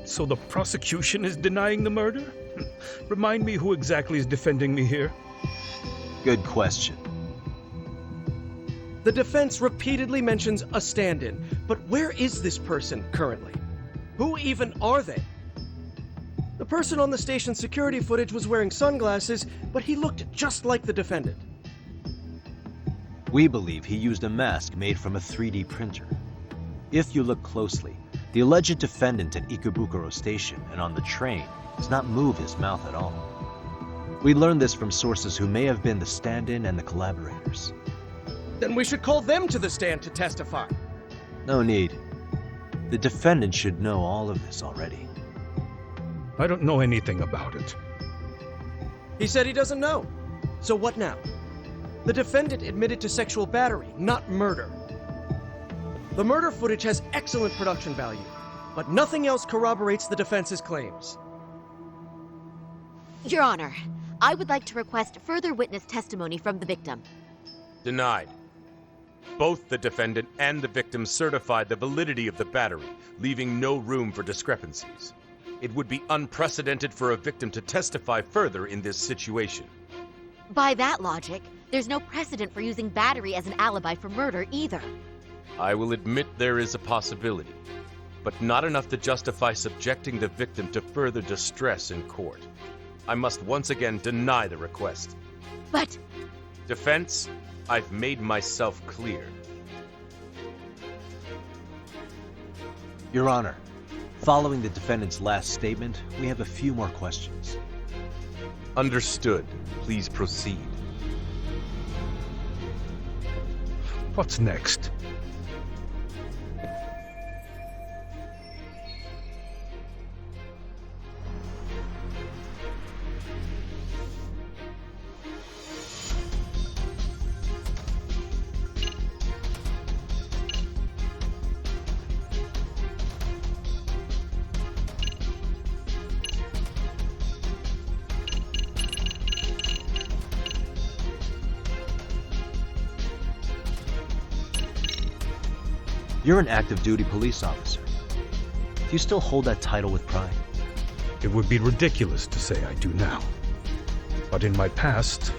Q: So the prosecution is denying the murder? Remind me who exactly is defending me here.
D: Good question.
P: The defense repeatedly mentions a stand-in, but where is this person currently? Who even are they? The person on the station security footage was wearing sunglasses, but he looked just like the defendant.
D: We believe he used a mask made from a 3D printer. If you look closely, the alleged defendant at Ikebukuro Station and on the train does not move his mouth at all. We learned this from sources who may have been the stand-in and the collaborators.
P: Then we should call them to the stand to testify.
D: No need. The defendant should know all of this already.
Q: I don't know anything about it.
P: He said he doesn't know. So what now? The defendant admitted to sexual battery, not murder. The murder footage has excellent production value. but nothing else corroborates the defense's claims.
N: Your Honor, I would like to request further witness testimony from the victim.
O: Denied. Both the defendant and the victim certified the validity of the battery, leaving no room for discrepancies. It would be unprecedented for a victim to testify further in this situation.
N: By that logic, there's no precedent for using battery as an alibi for murder either.
O: I will admit there is a possibility, but not enough to justify subjecting the victim to further distress in court. I must once again deny the request.
N: But...
O: Defense, I've made myself clear.
D: Your Honor, following the defendant's last statement, we have a few more questions.
O: Understood. Please proceed.
Q: What's next?
D: You're an active duty police officer. Do you still hold that title with pride?
Q: It would be ridiculous to say I do now. But in my past,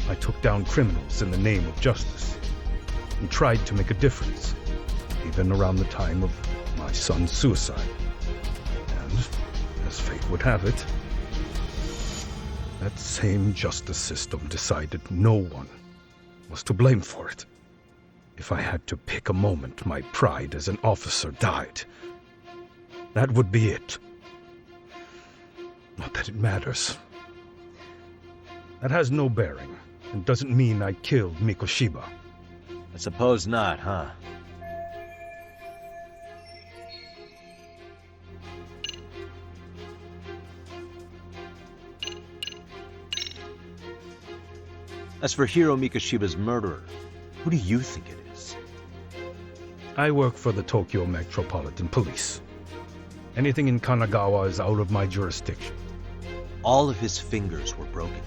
Q: I took down criminals in the name of justice and tried to make a difference, even around the time of my son's suicide. And, as fate would have it, that same justice system decided no one was to blame for it. If I had to pick a moment my pride as an officer died, that would be it. Not that it matters. That has no bearing, and doesn't mean I killed Mikoshiba.
D: I suppose not, huh? As for Hiro Mikoshiba's murderer, who do you think it is?
Q: I work for the Tokyo Metropolitan Police. Anything in Kanagawa is out of my jurisdiction.
D: All of his fingers were broken.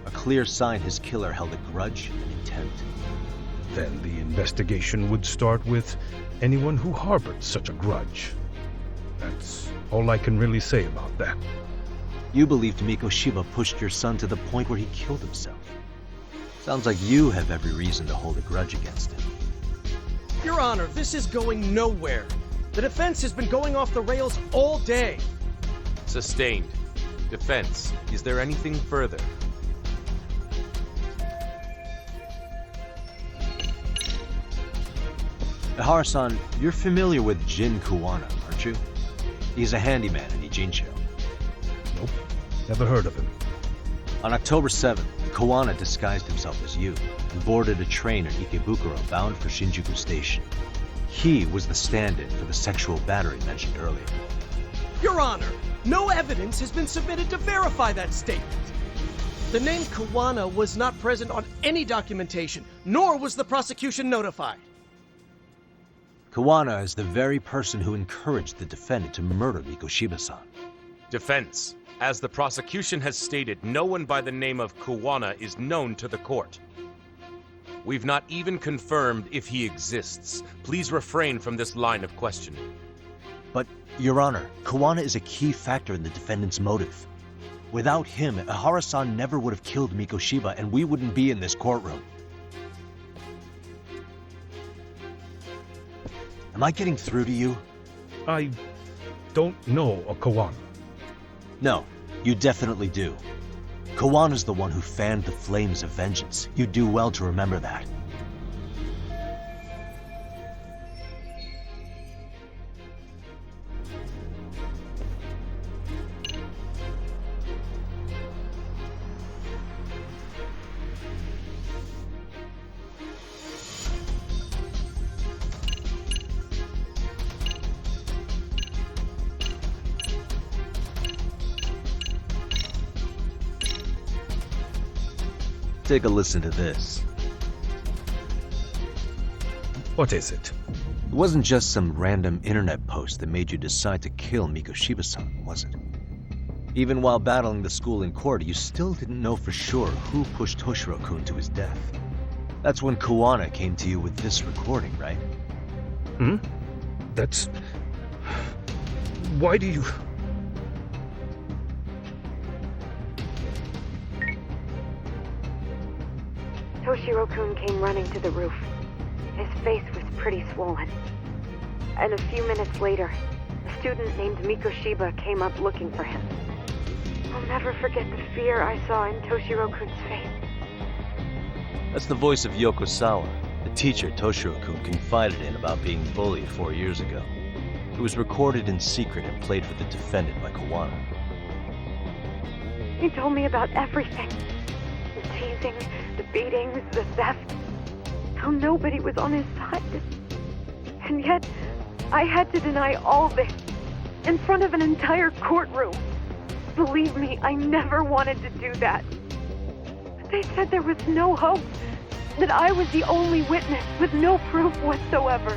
D: A clear sign his killer held a grudge and intent.
Q: Then the investigation would start with anyone who harbored such a grudge. That's all I can really say about that.
D: You believed Mikoshiba pushed your son to the point where he killed himself. Sounds like you have every reason to hold a grudge against him.
P: Your Honor, this is going nowhere. The defense has been going off the rails all day.
O: Sustained. Defense, is there anything further?
D: Ihara-san, you're familiar with Jin Kuwana, aren't you? He's a handyman in Ijincho.
Q: Nope, never heard of him.
D: On October 7th, Kuwana disguised himself as you and boarded a train at Ikebukuro bound for Shinjuku Station. He was the stand-in for the sexual battery mentioned earlier.
P: Your Honor, no evidence has been submitted to verify that statement. The name Kuwana was not present on any documentation, nor was the prosecution notified.
D: Kuwana is the very person who encouraged the defendant to murder Mikoshiba-san.
O: Defense, as the prosecution has stated, no one by the name of Kuwana is known to the court. We've not even confirmed if he exists. Please refrain from this line of questioning.
D: But, Your Honor, Kuwana is a key factor in the defendant's motive. Without him, Ihara-san never would have killed Mikoshiba, and we wouldn't be in this courtroom. Am I getting through to you?
Q: I don't know a Kuwana.
D: No, you definitely do. Kawana's the one who fanned the flames of vengeance. You do well to remember that. Take a listen to this.
Q: What is it?
D: It wasn't just some random internet post that made you decide to kill Mikoshiba-san, was it? Even while battling the school in court, you still didn't know for sure who pushed Toshiro-kun to his death. That's when Kuwana came to you with this recording, right?
Q: That's... Why do you...
S: Toshiro-kun came running to the roof. His face was pretty swollen. And a few minutes later, a student named Mikoshiba came up looking for him. I'll never forget the fear I saw in Toshiro-kun's face.
D: That's the voice of Yokosawa, the teacher Toshiro-kun confided in about being bullied 4 years ago. It was recorded in secret and played for the defendant by Kuwana.
S: He told me about everything. The teasing, the beatings, the theft. How nobody was on his side. And yet, I had to deny all this in front of an entire courtroom. Believe me, I never wanted to do that. They said there was no hope, that I was the only witness with no proof whatsoever.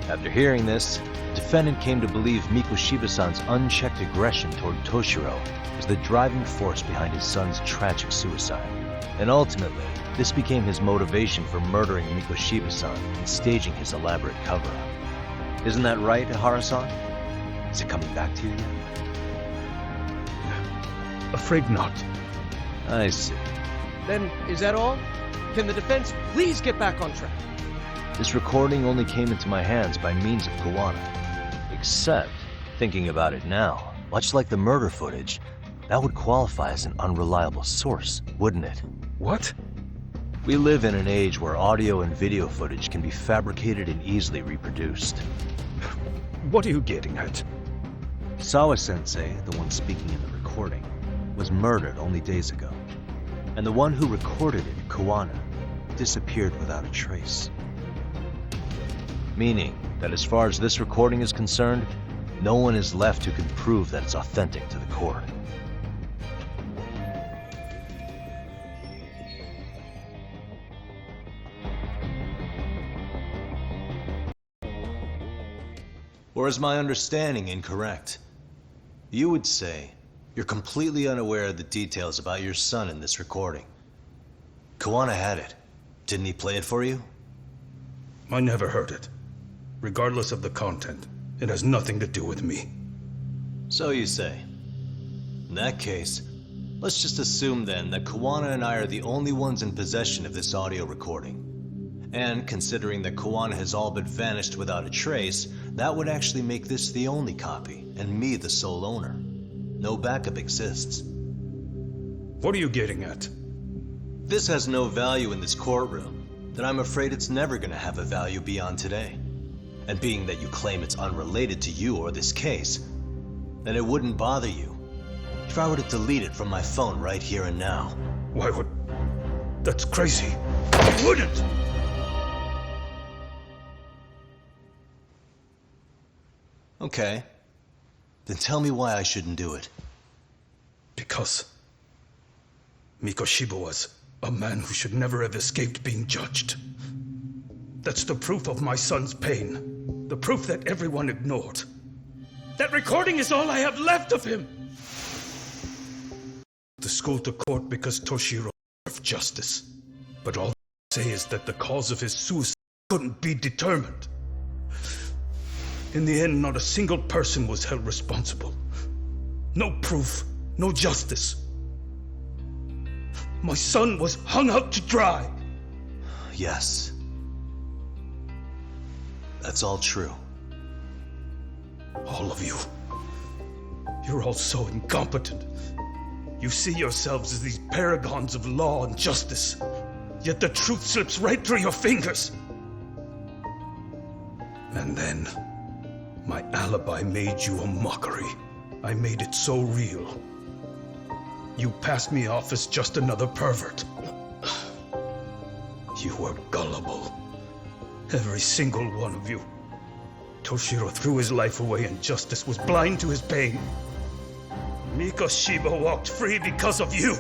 D: After hearing this, the defendant came to believe Mikoshiba-san's unchecked aggression toward Toshiro was the driving force behind his son's tragic suicide. And ultimately, this became his motivation for murdering Mikoshiba-san and staging his elaborate cover-up. Isn't that right, Ihara-san? Is it coming back to you yet?
Q: Afraid not.
D: I see.
P: Then, is that all? Can the defense please get back on track?
D: This recording only came into my hands by means of Kuwana. Except, thinking about it now, much like the murder footage, that would qualify as an unreliable source, wouldn't it?
Q: What?
D: We live in an age where audio and video footage can be fabricated and easily reproduced.
Q: What are you getting at?
D: Sawa-sensei, the one speaking in the recording, was murdered only days ago. And the one who recorded it, Kuwana, disappeared without a trace. Meaning that as far as this recording is concerned, no one is left who can prove that it's authentic to the court. Or is my understanding incorrect? You would say you're completely unaware of the details about your son in this recording. Kuwana had it. Didn't he play it for you?
Q: I never heard it. Regardless of the content, it has nothing to do with me.
D: So you say. In that case, let's just assume then that Kuwana and I are the only ones in possession of this audio recording. And considering that Kuwana has all but vanished without a trace, that would actually make this the only copy, and me the sole owner. No backup exists.
Q: What are you getting at?
D: If this has no value in this courtroom, then I'm afraid it's never gonna have a value beyond today. And being that you claim it's unrelated to you or this case, then it wouldn't bother you if I were to delete it from my phone right here and now.
Q: Why would... That's crazy. I wouldn't!
D: Okay. Then tell me why I shouldn't do it.
Q: Because Mikoshiba was a man who should never have escaped being judged. That's the proof of my son's pain. The proof that everyone ignored. That recording is all I have left of him! The school to court because Toshiro deserved justice. But all they say is that the cause of his suicide couldn't be determined. In the end, not a single person was held responsible. No proof, no justice. My son was hung out to dry.
D: Yes. That's all true.
Q: All of you. You're all so incompetent. You see yourselves as these paragons of law and justice, yet the truth slips right through your fingers. And then, my alibi made you a mockery. I made it so real. You passed me off as just another pervert. You were gullible. Every single one of you. Toshiro threw his life away and justice was blind to his pain. Mikoshiba walked free because of you.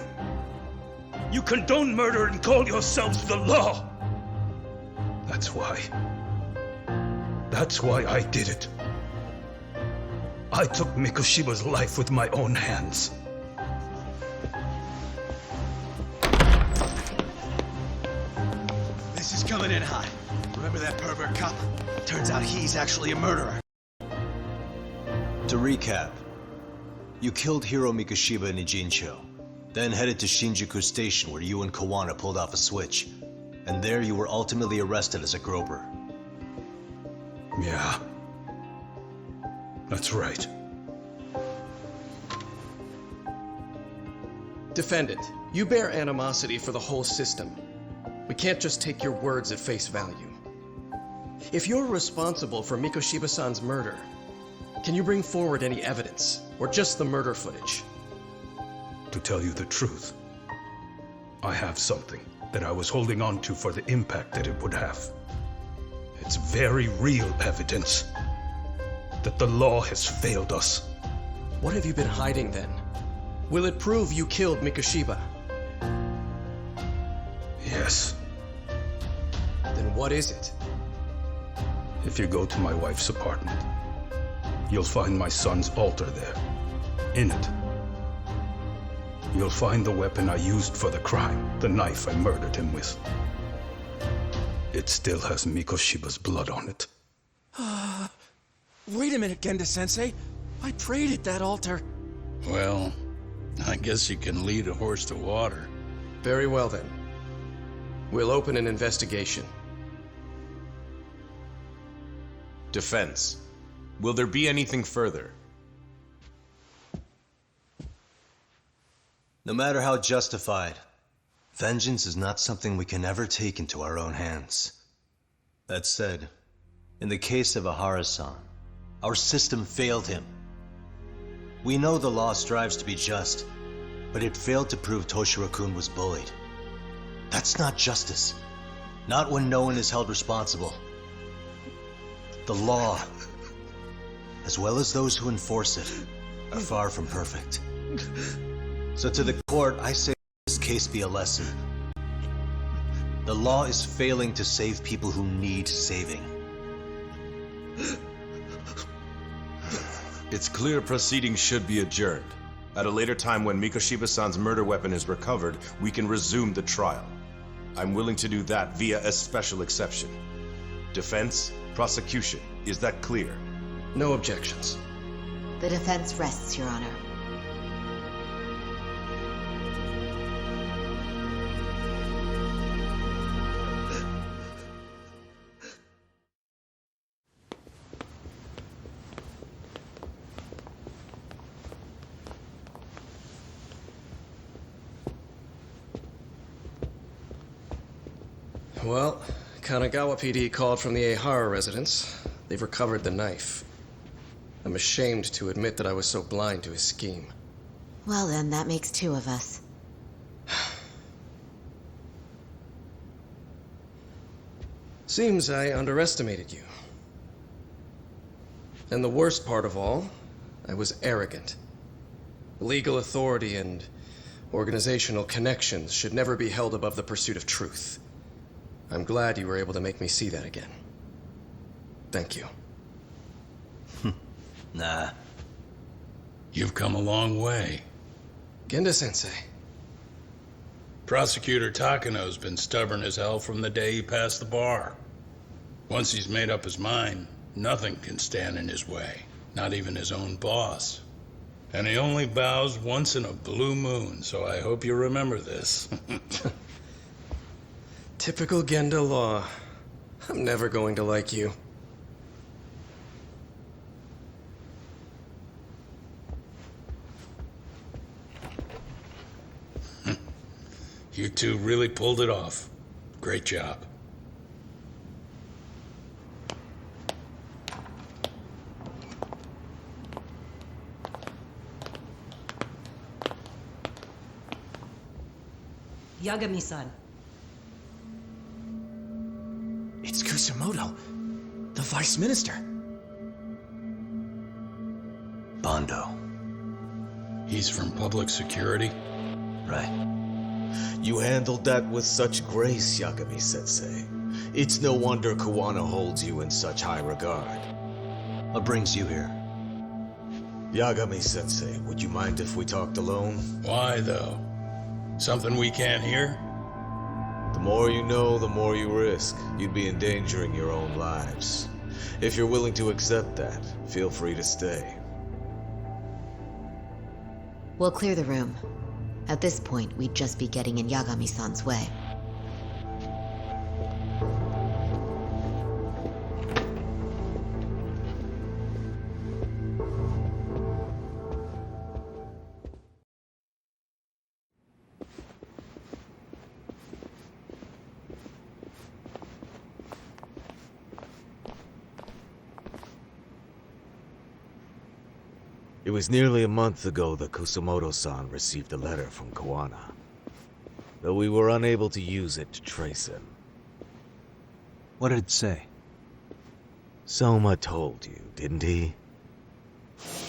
Q: You condone murder and call yourselves the law. That's why That's why I did it. I took Mikoshiba's life with my own hands.
K: This is coming in hot. Remember that pervert cop? Turns out he's actually a murderer. To recap, you killed Hiro Mikoshiba in Ijincho, then headed to Shinjuku Station where you and Kawana pulled off a switch. And there you were ultimately arrested as a groper.
Q: Yeah. That's right.
P: Defendant, you bear animosity for the whole system. We can't just take your words at face value. If you're responsible for Mikoshiba-san's murder, can you bring forward any evidence, or just the murder footage?
Q: To tell you the truth, I have something that I was holding on to for the impact that it would have. It's very real evidence that the law has failed us.
P: What have you been hiding then? Will it prove you killed Mikoshiba?
Q: Yes.
P: Then what is it?
Q: If you go to my wife's apartment, you'll find my son's altar there. In it, you'll find the weapon I used for the crime, the knife I murdered him with. It still has Mikoshiba's blood on it.
T: Wait a minute, Genda-sensei. I prayed at that altar.
J: Well, I guess you can lead a horse to water.
P: Very well then. We'll open an investigation.
O: Defense. Will there be anything further?
D: No matter how justified, vengeance is not something we can ever take into our own hands. That said, in the case of Ahara-san, our system failed him. We know the law strives to be just, but it failed to prove Toshiro-kun was bullied. That's not justice. Not when no one is held responsible. The law, as well as those who enforce it, are far from perfect. So to the court, I say this case be a lesson. The law is failing to save people who need saving.
O: It's clear proceedings should be adjourned. At a later time when Mikoshiba-san's murder weapon is recovered, we can resume the trial. I'm willing to do that via a special exception. Defense, prosecution, is that clear?
P: No objections.
N: The defense rests, Your Honor.
P: Well, Kanagawa PD called from the Ehara residence. They've recovered the knife. I'm ashamed to admit that I was so blind to his scheme.
N: Well then, that makes two of us.
P: Seems I underestimated you. And the worst part of all, I was arrogant. Legal authority and organizational connections should never be held above the pursuit of truth. I'm glad you were able to make me see that again. Thank you.
D: Nah.
J: You've come a long way.
P: Genda-sensei.
J: Prosecutor Takano's been stubborn as hell from the day he passed the bar. Once he's made up his mind, nothing can stand in his way, not even his own boss. And he only bows once in a blue moon, so I hope you remember this.
P: Typical Genda law. I'm never going to like you.
J: You two really pulled it off. Great job.
U: Yagami-san.
T: It's Kusamoto, the Vice Minister.
D: Bondo.
J: He's from public security?
D: Right.
V: You handled that with such grace, Yagami-sensei.
K: It's no wonder Kawana holds you in such high regard.
D: What brings you here?
K: Yagami-sensei, would you mind if we talked alone?
J: Why, though? Something we can't hear?
K: The more you know, the more you risk. You'd be endangering your own lives. If you're willing to accept that, feel free to stay.
N: We'll clear the room. At this point, we'd just be getting in Yagami-san's way.
K: It was nearly a month ago that Kusumoto-san received a letter from Kawana, though we were unable to use it to trace him.
D: What did it say?
K: Soma told you, didn't he?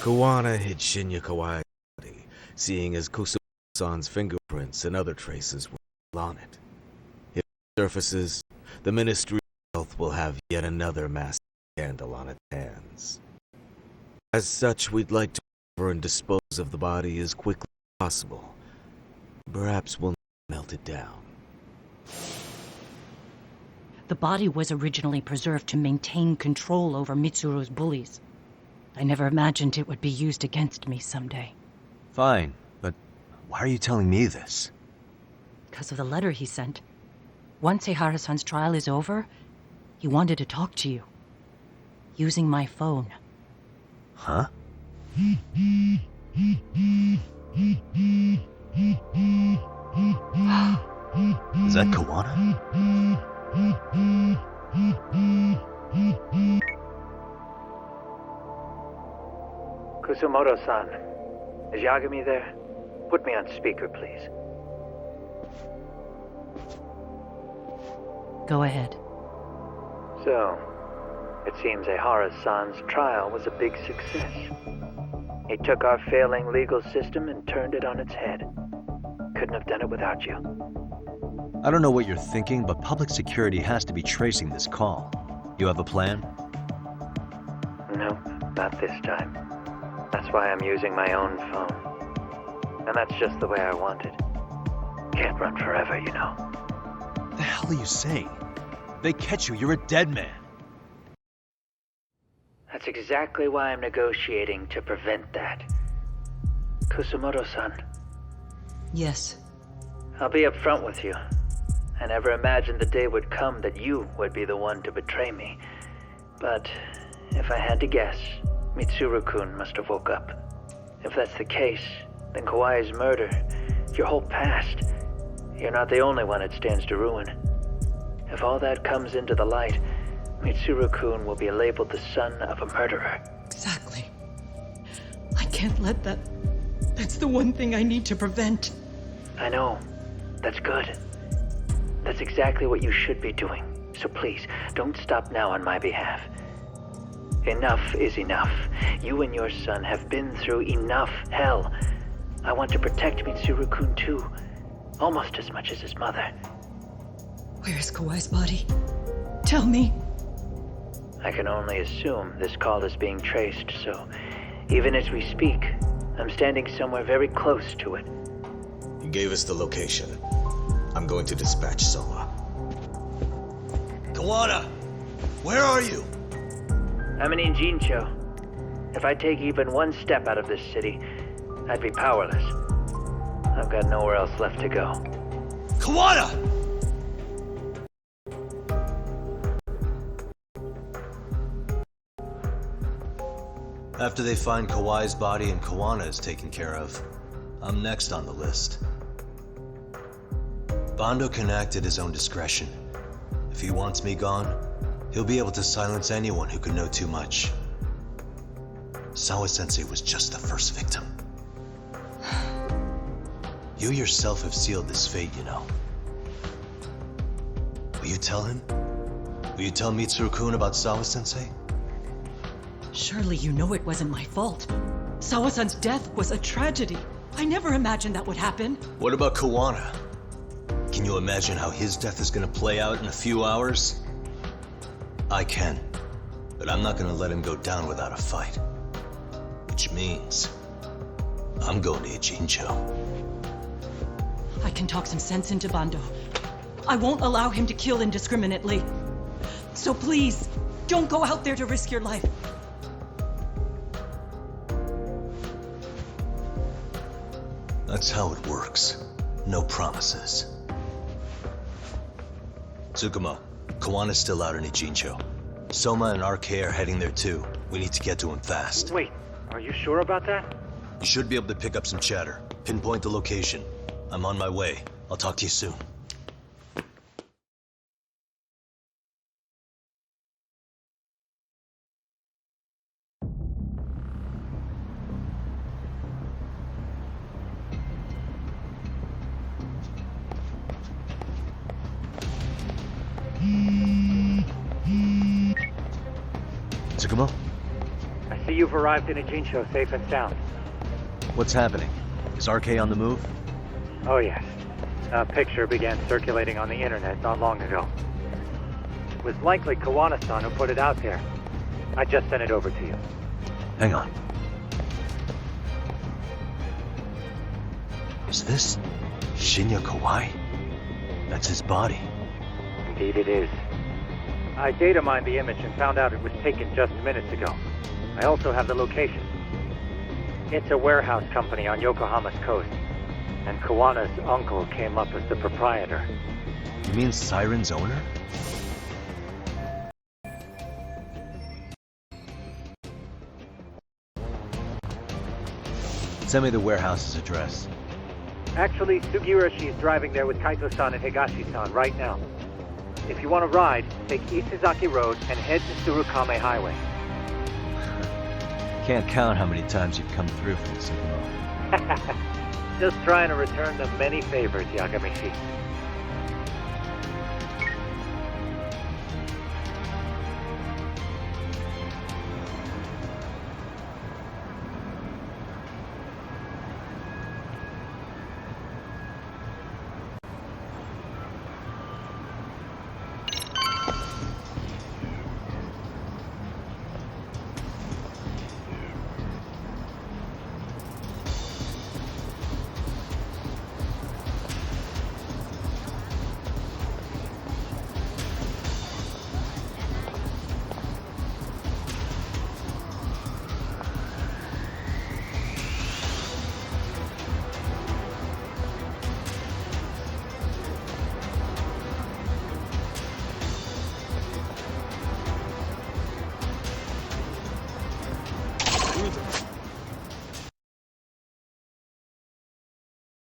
K: Kawana hid Shinya Kawai's body, seeing as Kusumoto-san's fingerprints and other traces were still on it. If it surfaces, the Ministry of Health will have yet another massive scandal on its hands. As such, we'd like to and dispose of the body as quickly as possible. Perhaps we'll melt it down.
U: The body was originally preserved to maintain control over Mitsuru's bullies. I never imagined it would be used against me someday.
D: Fine, but why are you telling me this?
U: Because of the letter he sent. Once Eihara-san's trial is over, he wanted to talk to you. Using my phone.
D: Huh? Is that Kawana?
G: Kusumoto-san, is Yagami there? Put me on speaker, please.
U: Go ahead.
G: So, it seems Eihara-san's trial was a big success. He took our failing legal system and turned it on its head. Couldn't have done it without you.
D: I don't know what you're thinking, but public security has to be tracing this call. You have a plan?
G: Nope, not this time. That's why I'm using my own phone. And that's just the way I want it. Can't run forever, you know.
D: What the hell are you saying? If they catch you, you're a dead man.
G: That's exactly why I'm negotiating to prevent that. Kusumoto-san.
U: Yes.
G: I'll be upfront with you. I never imagined the day would come that you would be the one to betray me. But if I had to guess, Mitsuru-kun must have woke up. If that's the case, then Kawai's murder, your whole past, you're not the only one it stands to ruin. If all that comes into the light, Mitsuru-kun will be labeled the son of a murderer.
U: Exactly. I can't let that... That's the one thing I need to prevent.
G: I know. That's good. That's exactly what you should be doing. So please, don't stop now on my behalf. Enough is enough. You and your son have been through enough hell. I want to protect Mitsuru-kun too. Almost as much as his mother.
U: Where is Kawai's body? Tell me.
G: I can only assume this call is being traced, so even as we speak, I'm standing somewhere very close to it.
K: You gave us the location. I'm going to dispatch Soma.
R: Kawana! Where are you?
G: I'm in Injincho. If I take even one step out of this city, I'd be powerless. I've got nowhere else left to go.
R: Kawana!
D: After they find Kawai's body and Kawana is taken care of, I'm next on the list. Bando can act at his own discretion. If he wants me gone, he'll be able to silence anyone who could know too much. Sawa-sensei was just the first victim. You yourself have sealed this fate, you know. Will you tell him? Will you tell Mitsuru-kun about Sawa-sensei?
U: Surely you know it wasn't my fault. Sawa-san's death was a tragedy. I never imagined that would happen.
D: What about Kawana? Can you imagine how his death is gonna play out in a few hours?
K: I can. But I'm not gonna let him go down without a fight. Which means... I'm going to Ijincho.
U: I can talk some sense into Bando. I won't allow him to kill indiscriminately. So please, don't go out there to risk your life.
K: That's how it works. No promises. Tsukumo, Kawana's still out in Ijincho. Soma and RK are heading there too. We need to get to him fast.
A: Wait, are you sure about that?
K: You should be able to pick up some chatter. Pinpoint the location. I'm on my way. I'll talk to you soon.
D: Tsukumo?
A: I see you've arrived in Ijincho safe and sound.
D: What's happening? Is RK on the move?
A: Oh yes. A picture began circulating on the internet not long ago. It was likely Kawana-san who put it out there. I just sent it over to you.
D: Hang on. Is this Shinya Kawai? That's his body.
A: Indeed it is. I data mined the image and found out it was taken just minutes ago. I also have the location. It's a warehouse company on Yokohama's coast, and Kawana's uncle came up as the proprietor.
D: You mean Siren's owner? Send me the warehouse's address.
A: Actually, Sugiurashi is driving there with Kaito-san and Higashi-san right now. If you want to ride, take Isizaki Road and head to Tsurukame Highway.
D: Can't count how many times you've come through for this.
A: Just trying to return the many favors, Yagamishi.